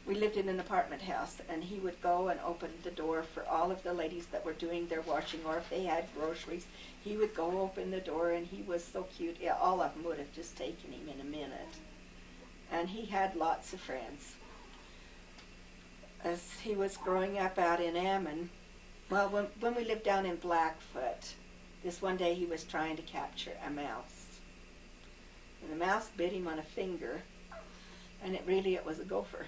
B: we lived in an apartment house, and he would go and open the door for all of the ladies that were doing their washing, or if they had groceries, he would go open the door, and he was so cute. Yeah, all of them would have just taken him in a minute. And he had lots of friends. As he was growing up out in Ammon, well, when we lived down in Blackfoot, this one day he was trying to capture a mouse. And the mouse bit him on a finger, and it was a gopher.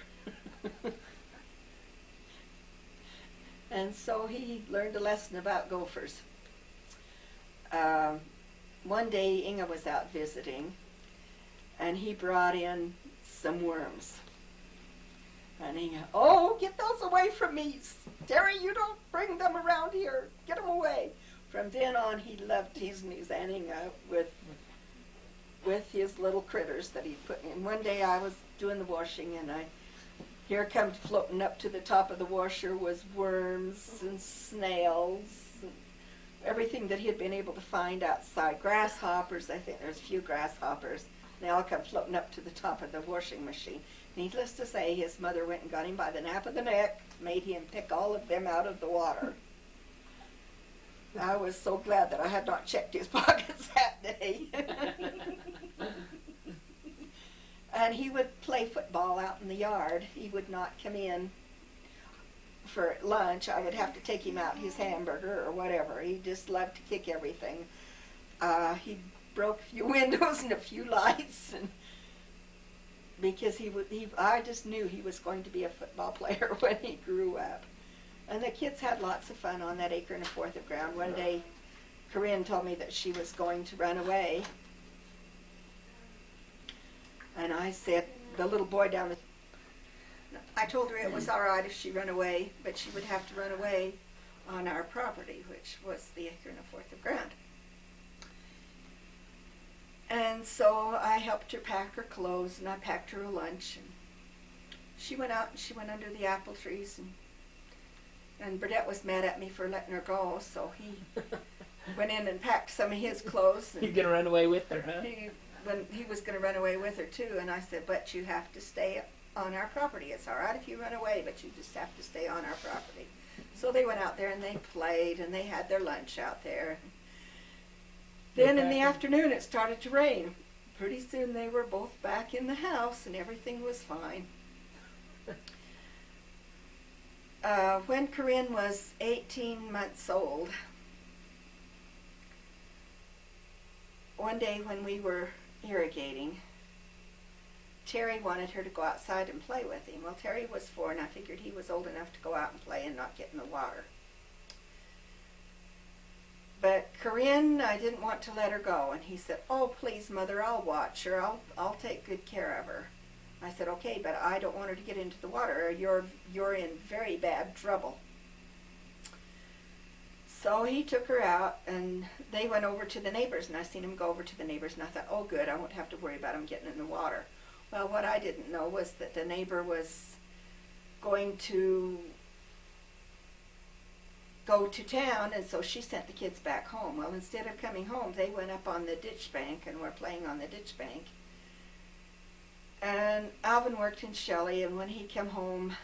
B: And so he learned a lesson about gophers. One day Inga was out visiting, and he brought in some worms. And Inga, oh, get those away from me. Terry, you don't bring them around here. Get them away. From then on, he loved teasing his Aunt Inga with his little critters that he put in. One day I was doing the washing, and here come floating up to the top of the washer was worms and snails and everything that he had been able to find outside. Grasshoppers, I think there's a few grasshoppers. They all come floating up to the top of the washing machine. Needless to say, his mother went and got him by the nape of the neck, made him pick all of them out of the water. I was so glad that I had not checked his pockets that day. And he would play football out in the yard. He would not come in for lunch. I would have to take him out his hamburger or whatever. He just loved to kick everything. He broke a few windows and a few lights, and because I just knew he was going to be a football player when he grew up. And the kids had lots of fun on that acre and a fourth of ground. One day, Corinne told me that she was going to run away. And I said, the little boy down the... I told her it was all right if she ran away, but she would have to run away on our property, which was the acre and a fourth of ground. And so I helped her pack her clothes, and I packed her a lunch. And she went out and she went under the apple trees, and Burdette was mad at me for letting her go, so he went in and packed some of his clothes.
A: You're gonna run away with her, huh?
B: He was going to run away with her too, and I said, but you have to stay on our property. It's all right if you run away, but you just have to stay on our property. So they went out there and they played, and they had their lunch out there. Then in the afternoon it started to rain. Pretty soon they were both back in the house and everything was fine. When Corinne was 18 months old, one day when we were irrigating, Terry wanted her to go outside and play with him. Well, Terry was 4, and I figured he was old enough to go out and play and not get in the water. But Corinne, I didn't want to let her go, and he said, oh, please, Mother, I'll watch her. I'll take good care of her. I said, okay, but I don't want her to get into the water, or you're in very bad trouble. So he took her out, and they went over to the neighbors, and I seen him go over to the neighbors, and I thought, oh, good, I won't have to worry about him getting in the water. Well, what I didn't know was that the neighbor was going to go to town, and so she sent the kids back home. Well, instead of coming home, they went up on the ditch bank and were playing on the ditch bank. And Alvin worked in Shelley, and when he came home,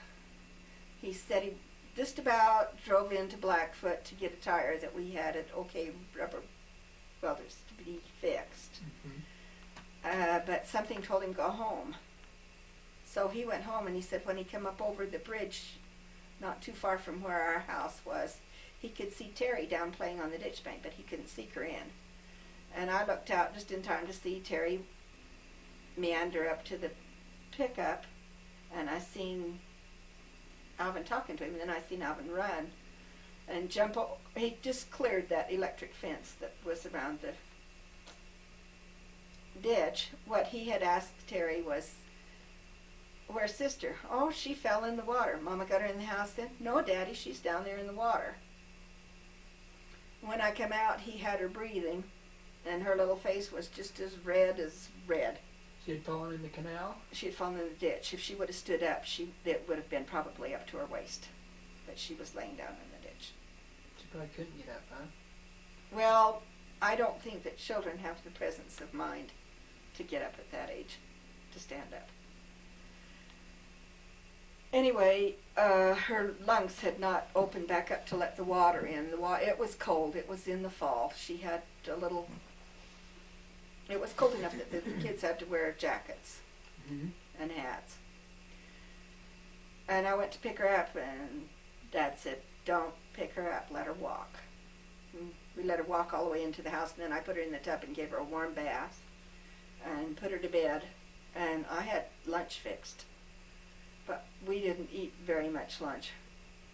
B: he said he just about drove into Blackfoot to get a tire that we had at OK Rubber Welders to be fixed. But something told him go home. So he went home, and he said when he came up over the bridge, not too far from where our house was, he could see Terry down playing on the ditch bank, but he couldn't see Corinne. And I looked out just in time to see Terry meander up to the pickup, and I seen Alvin talking to him, and then I seen Alvin run and jump. He just cleared that electric fence that was around the ditch. What he had asked Terry was, where's sister? Oh, she fell in the water. Mama got her in the house then? No, Daddy, she's down there in the water. When I come out, he had her breathing, and her little face was just as red as red.
C: She had fallen in the canal?
B: She had fallen in the ditch. If she would have stood up, it would have been probably up to her waist. But she was laying down in the ditch.
C: She probably couldn't get up, huh?
B: Well, I don't think that children have the presence of mind to get up at that age, to stand up. Anyway, her lungs had not opened back up to let the water in. It was cold. It was in the fall. She had a little... It was cold enough that the kids had to wear jackets and hats. And I went to pick her up, and Dad said, don't pick her up, let her walk. And we let her walk all the way into the house, and then I put her in the tub and gave her a warm bath and put her to bed. And I had lunch fixed, but we didn't eat very much lunch,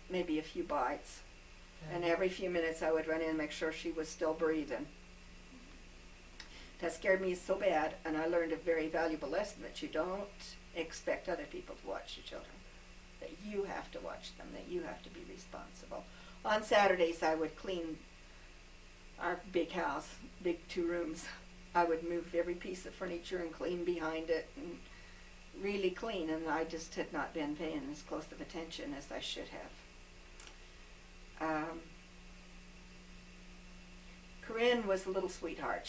B: maybe a few bites. And every few minutes I would run in and make sure she was still breathing. That scared me so bad, and I learned a very valuable lesson, that you don't expect other people to watch your children, that you have to watch them, that you have to be responsible. On Saturdays I would clean our big house, big 2 rooms. I would move every piece of furniture and clean behind it, and really clean, and I just had not been paying as close of attention as I should have. Lynn was a little sweetheart.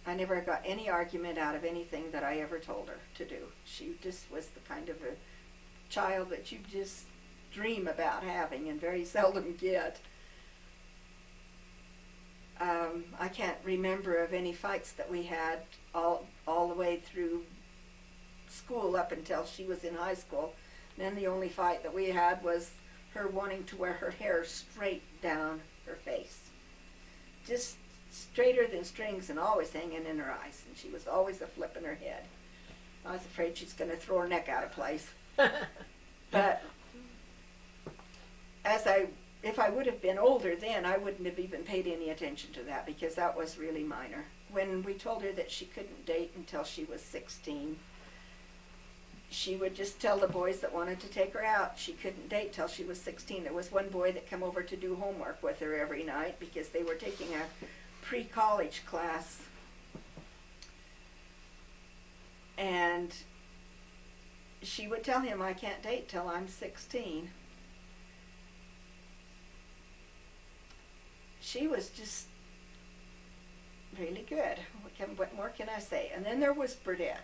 B: I never got any argument out of anything that I ever told her to do. She just was the kind of a child that you just dream about having and very seldom get. I can't remember of any fights that we had all the way through school up until she was in high school. And then the only fight that we had was her wanting to wear her hair straight down her face. Just straighter than strings and always hanging in her eyes. And she was always a-flipping her head. I was afraid she's going to throw her neck out of place. But if I would have been older then, I wouldn't have even paid any attention to that because that was really minor. When we told her that she couldn't date until she was 16, she would just tell the boys that wanted to take her out she couldn't date till she was 16. There was one boy that came over to do homework with her every night because they were taking a pre-college class. And she would tell him, I can't date till I'm 16. She was just really good. What more can I say? And then there was Burdett.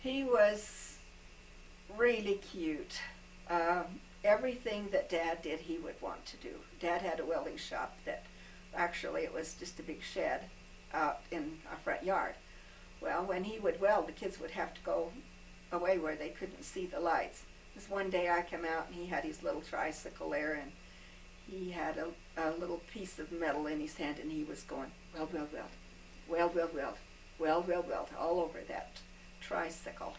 B: He was really cute. Everything that Dad did, he would want to do. Dad had a welding shop that actually it was just a big shed out in our front yard. Well, when he would weld, the kids would have to go away where they couldn't see the lights. This one day I come out and he had his little tricycle there and he had a little piece of metal in his hand and he was going, weld, weld, weld, weld, weld, weld, weld, weld, weld, all over that tricycle.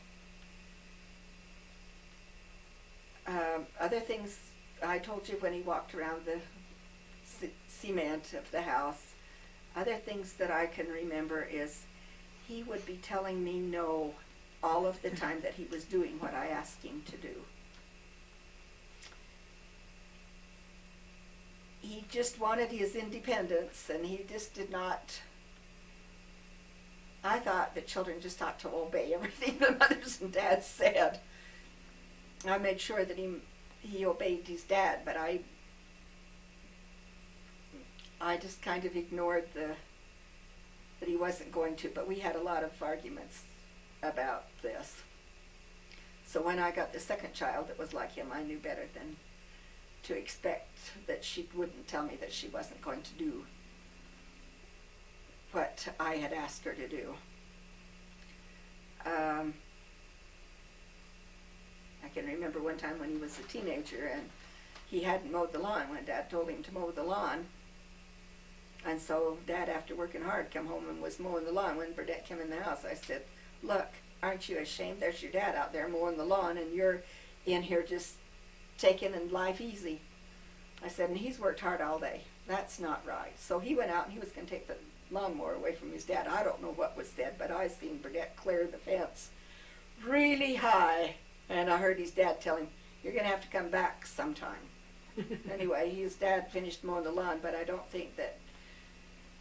B: Other things I told you when he walked around the cement of the house, other things that I can remember is he would be telling me no all of the time that he was doing what I asked him to do. He just wanted his independence and he just did not. I thought that children just ought to obey everything the mothers and dads said. I made sure that he obeyed his dad, but I just kind of ignored that he wasn't going to, but we had a lot of arguments about this. So when I got the second child that was like him, I knew better than to expect that she wouldn't tell me that she wasn't going to do what I had asked her to do. I can remember one time when he was a teenager and he hadn't mowed the lawn when Dad told him to mow the lawn. And so Dad, after working hard, come home and was mowing the lawn. When Burdett came in the house, I said, look, aren't you ashamed? There's your dad out there mowing the lawn and you're in here just taking life easy. I said, and he's worked hard all day. That's not right. So he went out and he was going to take the lawnmower away from his dad. I don't know what was said, but I seen Burdett clear the fence really high. And I heard his dad tell him, you're going to have to come back sometime. Anyway, his dad finished mowing the lawn, but I don't think that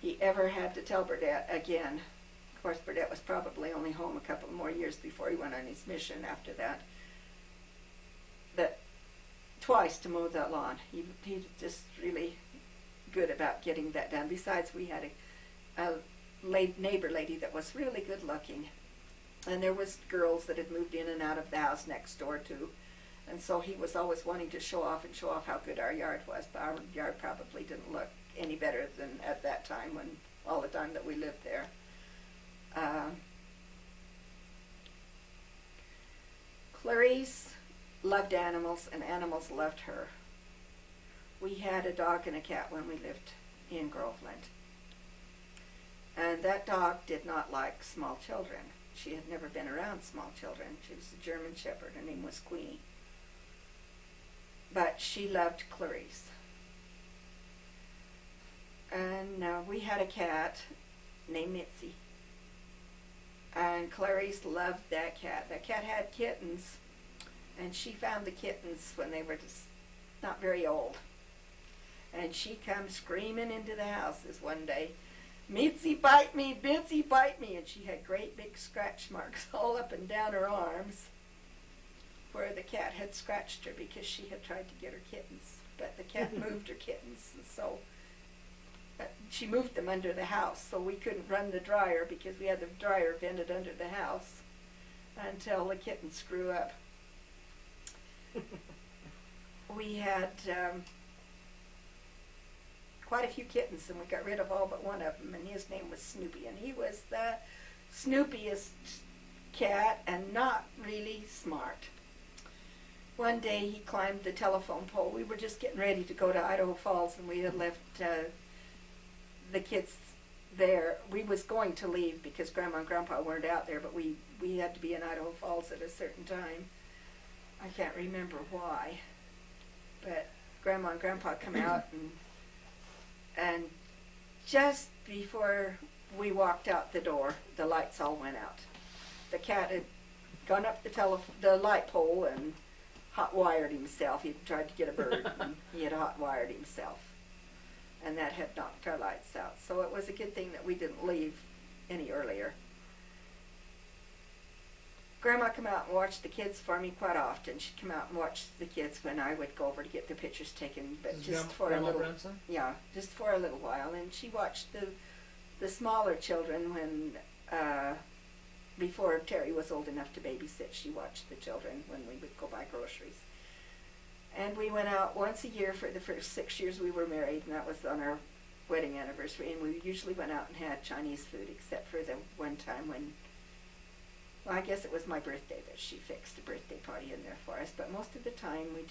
B: he ever had to tell Burdett again. Of course, Burdett was probably only home a couple more years before he went on his mission after that. That twice to mow that lawn. He's just really good about getting that done. Besides, we had a neighbor lady that was really good looking. And there was girls that had moved in and out of the house next door too. And so he was always wanting to show off how good our yard was. But our yard probably didn't look any better than at that time, when all the time that we lived there. Clarice loved animals and animals loved her. We had a dog and a cat when we lived in Groveland. And that dog did not like small children. She had never been around small children. She was a German Shepherd. Her name was Queenie. But she loved Clarice. And we had a cat named Mitzi. And Clarice loved that cat. That cat had kittens. And she found the kittens when they were just not very old. And she come screaming into the house this one day, Mitzi, bite me, Mitzi, bite me. And she had great big scratch marks all up and down her arms where the cat had scratched her because she had tried to get her kittens. but the cat moved her kittens, and so she moved them under the house, so we couldn't run the dryer because we had the dryer vented under the house until the kittens grew up. We had quite a few kittens, and we got rid of all but one of them, and his name was Snoopy, and he was the snoopiest cat and not really smart. One day he climbed the telephone pole. We were just getting ready to go to Idaho Falls, and we had left the kids there. We was going to leave because Grandma and Grandpa weren't out there, but we had to be in Idaho Falls at a certain time. I can't remember why, but Grandma and Grandpa come out, and just before we walked out the door, the lights all went out. The cat had gone up the light pole and hot wired himself. He tried to get a bird, and he had hot wired himself, and that had knocked our lights out. So it was a good thing that we didn't leave any earlier. Grandma come out and watched the kids for me quite often. She'd come out and watch the kids when I would go over to get the pictures taken, but just for a little.
C: Brunson?
B: Yeah, just for a little while. And she watched the smaller children when before Terry was old enough to babysit. She watched the children when we would go buy groceries. And we went out once a year for the first 6 years we were married, and that was on our wedding anniversary. And we usually went out and had Chinese food, except for the one time when, well, I guess it was my birthday that she fixed a birthday party in there for us. But most of the time we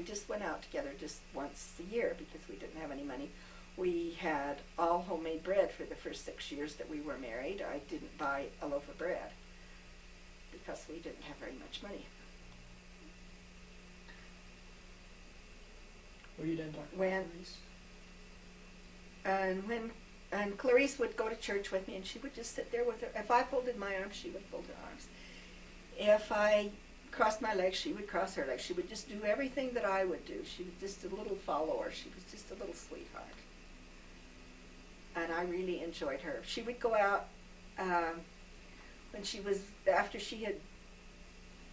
B: just went out together just once a year because we didn't have any money. We had all homemade bread for the first 6 years that we were married. I didn't buy a loaf of bread because we didn't have very much money.
C: Were you done talking
B: When-
C: about Clarice?
B: And Clarice would go to church with me, and she would just sit there with her. If I folded my arms, she would fold her arms. If I crossed my legs, she would cross her legs. She would just do everything that I would do. She was just a little follower. She was just a little sweetheart. And I really enjoyed her. She would go out when she was, after she had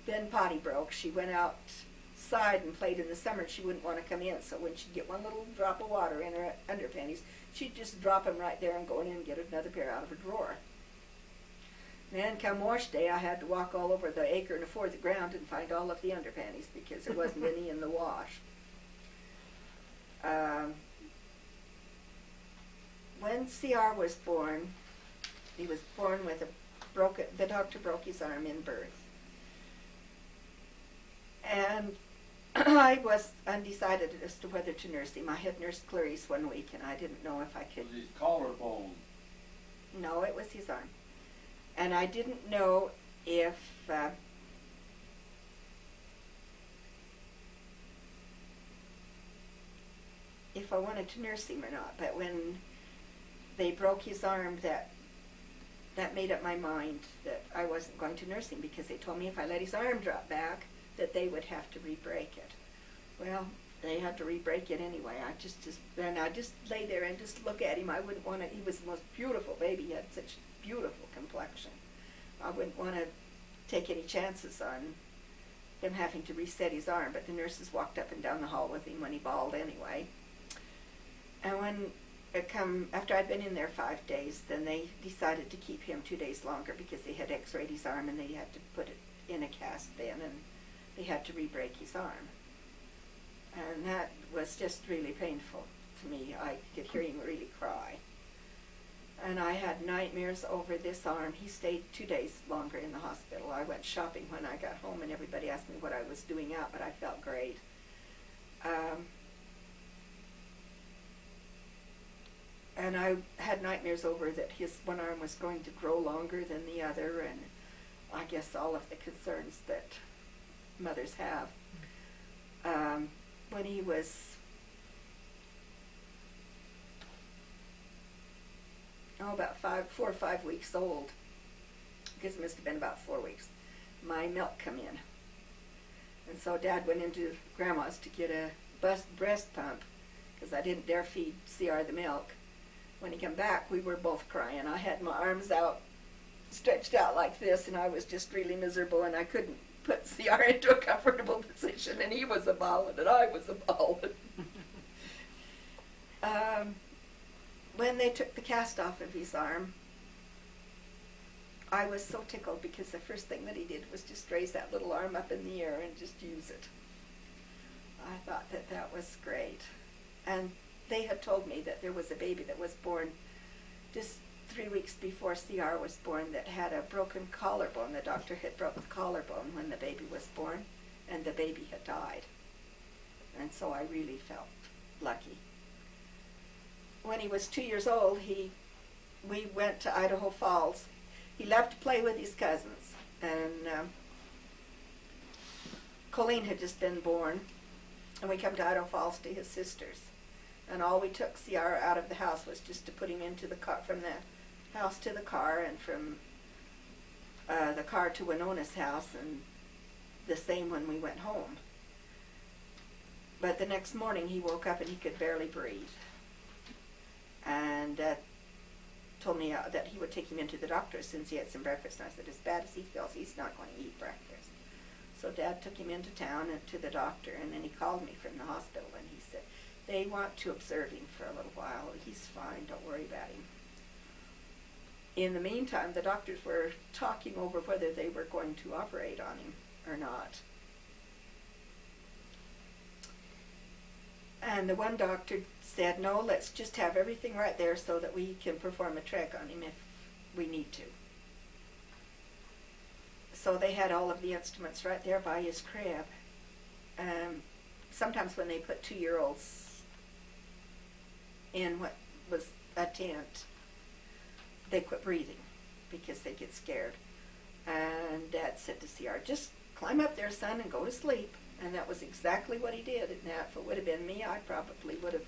B: been potty broke, she went outside and played in the summer. She wouldn't want to come in, so when she'd get one little drop of water in her underpanties, she'd just drop them right there and go in and get another pair out of her drawer. Then come wash day, I had to walk all over the acre and a fourth of ground and find all of the underpanties because there wasn't any in the wash. When CR was born, he was born with the doctor broke his arm in birth. And I was undecided as to whether to nurse him. I had nursed Clarice 1 week, and I didn't know if I could.
D: Was his collarbone?
B: No, it was his arm. And I didn't know if I wanted to nurse him or not. But when they broke his arm, that made up my mind that I wasn't going to nurse him because they told me if I let his arm drop back, that they would have to re-break it. Well, they had to re-break it anyway. I just lay there and just look at him. I wouldn't want to. He was the most beautiful baby. He had such beautiful complexion. I wouldn't want to take any chances on him having to reset his arm. But the nurses walked up and down the hall with him when he bawled anyway. And when after I'd been in there 5 days, then they decided to keep him 2 days longer because they had x-rayed his arm and they had to put it in a cast then, and they had to re-break his arm. And that was just really painful to me. I could hear him really cry. And I had nightmares over this arm. He stayed 2 days longer in the hospital. I went shopping when I got home, and everybody asked me what I was doing out, but I felt great. And I had nightmares over that his one arm was going to grow longer than the other, and I guess all of the concerns that mothers have. When he was about 4 or 5 weeks old, I guess it must have been about 4 weeks, my milk come in. And so Dad went into Grandma's to get a breast pump because I didn't dare feed CR the milk. When he came back, we were both crying. I had my arms out, stretched out like this, and I was just really miserable, and I couldn't put CR into a comfortable position, and he was a ballad, and I was a ballad. When they took the cast off of his arm, I was so tickled because the first thing that he did was just raise that little arm up in the air and just use it. I thought that that was great. And they had told me that there was a baby that was born just 3 weeks before CR was born that had a broken collarbone. The doctor had broken the collarbone when the baby was born, and the baby had died. And so I really felt lucky. When he was 2 years old, we went to Idaho Falls. He loved to play with his cousins, and Colleen had just been born, and we come to Idaho Falls to his sister's. And all we took CR out of the house was just to put him into the car, from the house to the car, and from the car to Winona's house, and the same when we went home. But the next morning he woke up and he could barely breathe. And told me that he would take him into the doctor as soon as he had some breakfast. And I said, as bad as he feels, he's not going to eat breakfast. So Dad took him into town and to the doctor, and then he called me from the hospital, and he said, they want to observe him for a little while. He's fine, don't worry about him. In the meantime, the doctors were talking over whether they were going to operate on him or not. And the one doctor said, no, let's just have everything right there so that we can perform a trach on him if we need to. So they had all of the instruments right there by his crib. Sometimes when they put 2-year-olds in what was a tent, they quit breathing because they get scared. And Dad said to CR, just climb up there, son, and go to sleep. And that was exactly what he did. And if it would have been me, I probably would have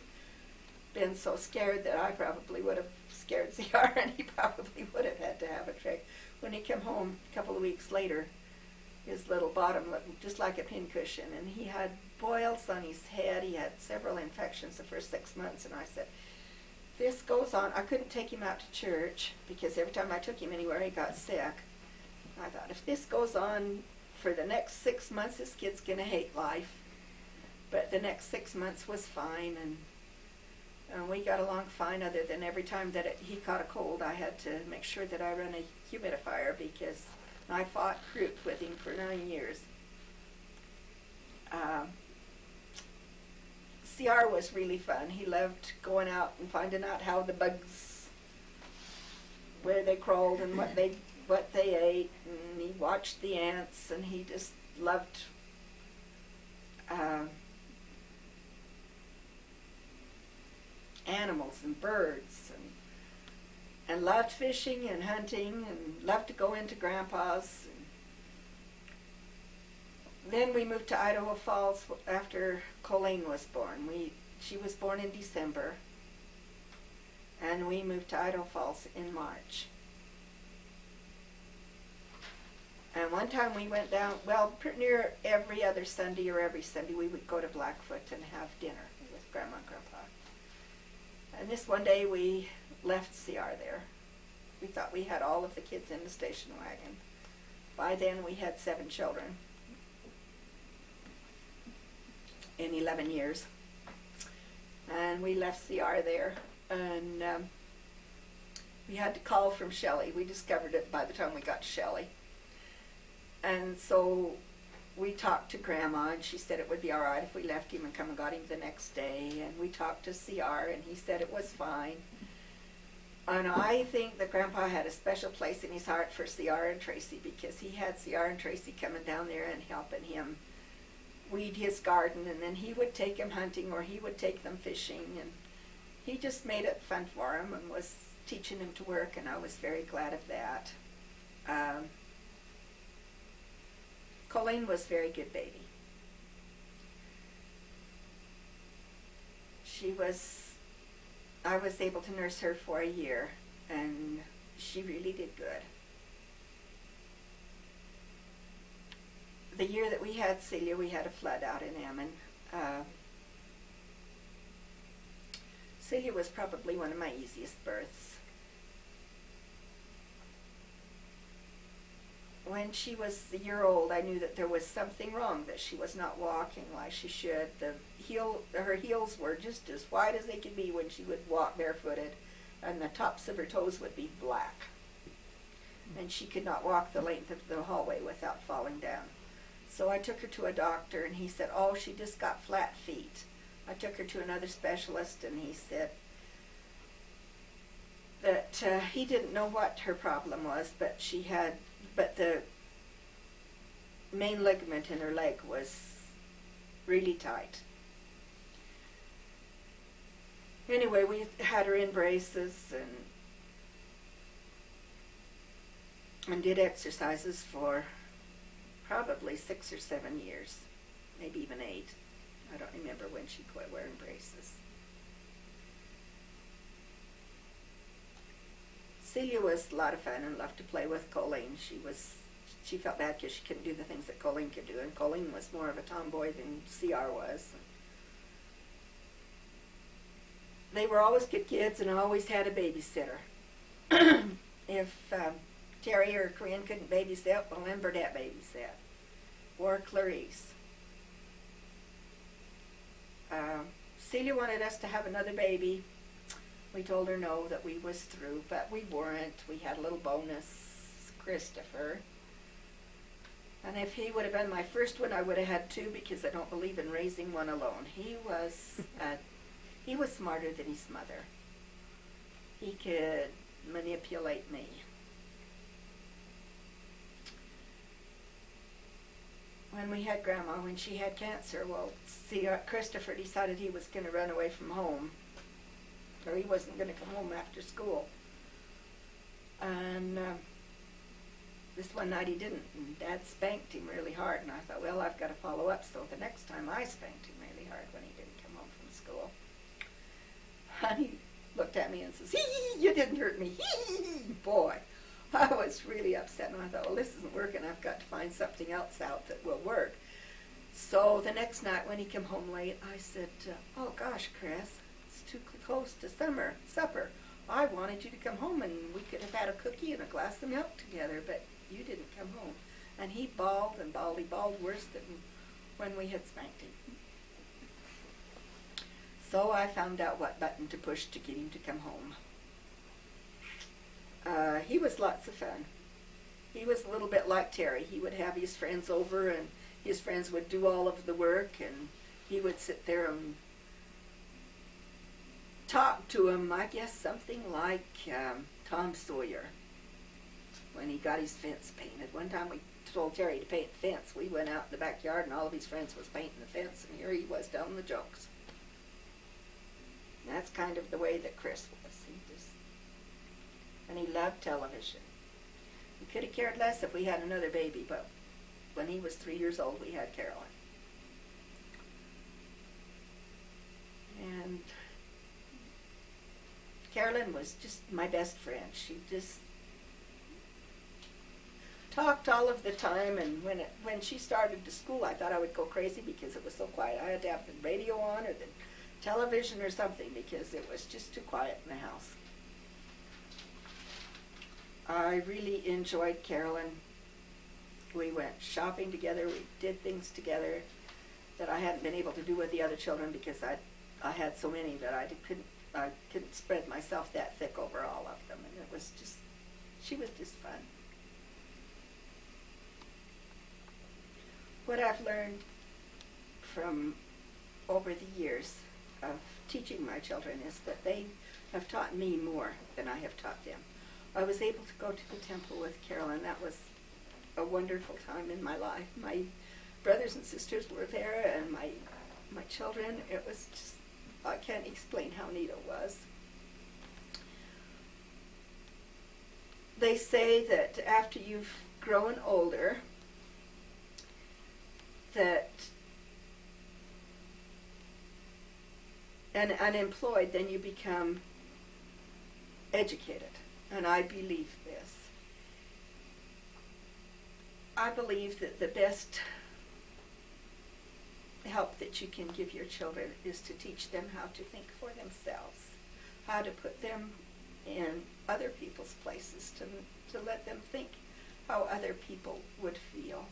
B: been so scared that I probably would have scared CR, and he probably would have had to have a trach. When he came home a couple of weeks later, his little bottom looked just like a pincushion, and he had boils on his head. He had several infections the first 6 months, and I said, this goes on. I couldn't take him out to church because every time I took him anywhere, he got sick. I thought, if this goes on for the next 6 months, this kid's going to hate life. But the next 6 months was fine, and we got along fine, other than every time that he caught a cold, I had to make sure that I run a humidifier, because I fought croup with him for 9 years. CR was really fun. He loved going out and finding out how the bugs, where they crawled and what they ate, and he watched the ants, and he just loved animals and birds, and loved fishing and hunting, and loved to go into Grandpa's. Then we moved to Idaho Falls after Colleen was born. She was born in December, and we moved to Idaho Falls in March. And one time we went down, well, pretty near every other Sunday or every Sunday, we would go to Blackfoot and have dinner with Grandma and Grandpa. And this one day we left CR there. We thought we had all of the kids in the station wagon. By then we had 7 children in 11 years. And we left CR there, and we had to call from Shelley. We discovered it by the time we got to Shelley. And so we talked to Grandma, and she said it would be all right if we left him and come and got him the next day. And we talked to CR, and he said it was fine. And I think that Grandpa had a special place in his heart for CR and Tracy, because he had CR and Tracy coming down there and helping him weed his garden, and then he would take them hunting or he would take them fishing, and he just made it fun for him and was teaching him to work, and I was very glad of that. Colleen was a very good baby. I was able to nurse her for a year, and she really did good. The year that we had Celia, we had a flood out in Ammon. Celia was probably one of my easiest births. when she was a year old, I knew that there was something wrong, that she was not walking like she should. Her heels were just as wide as they could be when she would walk barefooted, and the tops of her toes would be black. And she could not walk the length of the hallway without falling down. So I took her to a doctor, and he said, oh, she just got flat feet. I took her to another specialist, and he said that he didn't know what her problem was, but the main ligament in her leg was really tight. Anyway, we had her in braces and did exercises for probably 6 or 7 years, maybe even 8. I don't remember when she quit wearing braces. Celia was a lot of fun and loved to play with Colleen. She felt bad because she couldn't do the things that Colleen could do, and Colleen was more of a tomboy than CR was. They were always good kids, and I always had a babysitter. If Terry or Corinne couldn't babysit, well, then Burdette babysat, or Clarice. Celia wanted us to have another baby. We told her no, that we was through, but we weren't. We had a little bonus, Christopher. And if he would have been my first one, I would have had 2, because I don't believe in raising one alone. He was smarter than his mother. He could manipulate me. When we had Grandma, when she had cancer, well, see, Christopher decided he was going to run away from home, or he wasn't going to come home after school. And this one night he didn't, and Dad spanked him really hard, and I thought, well, I've got to follow up, so the next time I spanked him really hard when he didn't come home from school. And he looked at me and says, hee, you didn't hurt me, hee, boy. I was really upset, and I thought, well, this isn't working. I've got to find something else out that will work. So the next night when he came home late, I said, oh, gosh, Chris, it's too close to supper. I wanted you to come home, and we could have had a cookie and a glass of milk together, but you didn't come home. And he bawled and bawled. He bawled worse than when we had spanked him. So I found out what button to push to get him to come home. He was lots of fun. He was a little bit like Terry. He would have his friends over, and his friends would do all of the work, and he would sit there and talk to him, I guess something like Tom Sawyer when he got his fence painted. One time we told Terry to paint the fence. We went out in the backyard, and all of his friends was painting the fence, and here he was telling the jokes. And that's kind of the way that Chris was. And he loved television. He could have cared less if we had another baby, but when he was 3 years old, we had Carolyn. And Carolyn was just my best friend. She just talked all of the time, and when she started to school, I thought I would go crazy because it was so quiet. I had to have the radio on or the television or something because it was just too quiet in the house. I really enjoyed Carolyn. We went shopping together. We did things together that I hadn't been able to do with the other children because I had so many that I couldn't spread myself that thick over all of them. And she was just fun. What I've learned from over the years of teaching my children is that they have taught me more than I have taught them. I was able to go to the temple with Carolyn. That was a wonderful time in my life. My brothers and sisters were there, and my children. It was just, I can't explain how neat it was. They say that after you've grown older, and unemployed, then you become educated. And I believe this. I believe that the best help that you can give your children is to teach them how to think for themselves, how to put them in other people's places, to let them think how other people would feel.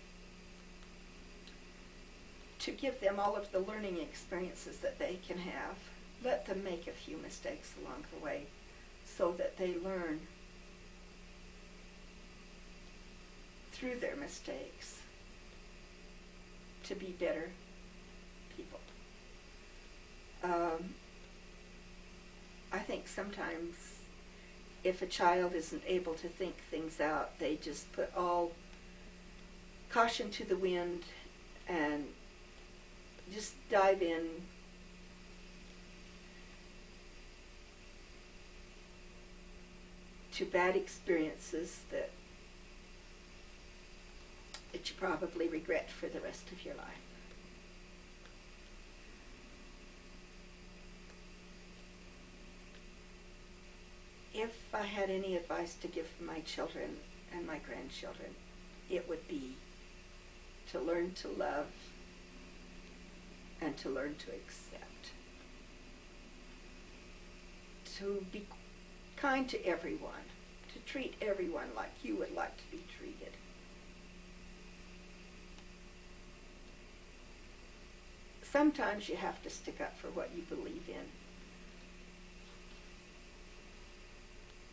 B: To give them all of the learning experiences that they can have. Let them make a few mistakes along the way so that they learn through their mistakes to be better people. I think sometimes if a child isn't able to think things out, they just put all caution to the wind and just dive in to bad experiences that you probably regret for the rest of your life. If I had any advice to give my children and my grandchildren, it would be to learn to love and to learn to accept. To be kind to everyone, to treat everyone like you would like to be treated. Sometimes you have to stick up for what you believe in.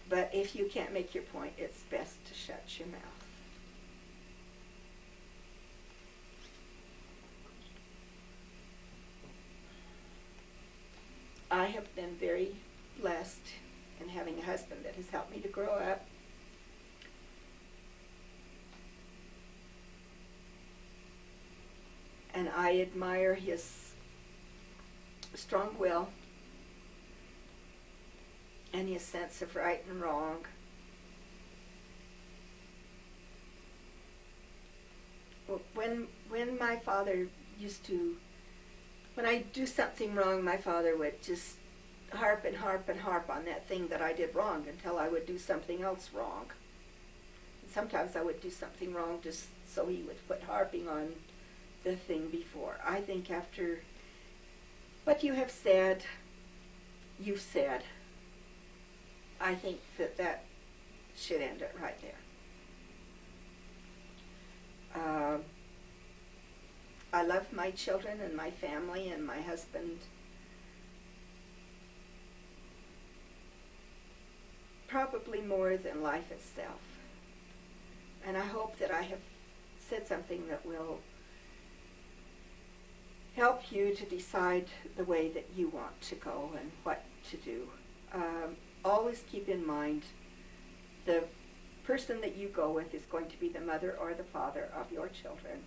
B: But if you can't make your point, it's best to shut your mouth. I have been very blessed in having a husband that has helped me to grow up. And I admire his strong will and his sense of right and wrong. When my father when I do something wrong, my father would just harp and harp and harp on that thing that I did wrong until I would do something else wrong. And sometimes I would do something wrong just so he would quit harping on the thing before. I think after what you have said, you've said. I think that should end it right there. I love my children and my family and my husband probably more than life itself. And I hope that I have said something that will help you to decide the way that you want to go and what to do. Always keep in mind the person that you go with is going to be the mother or the father of your children.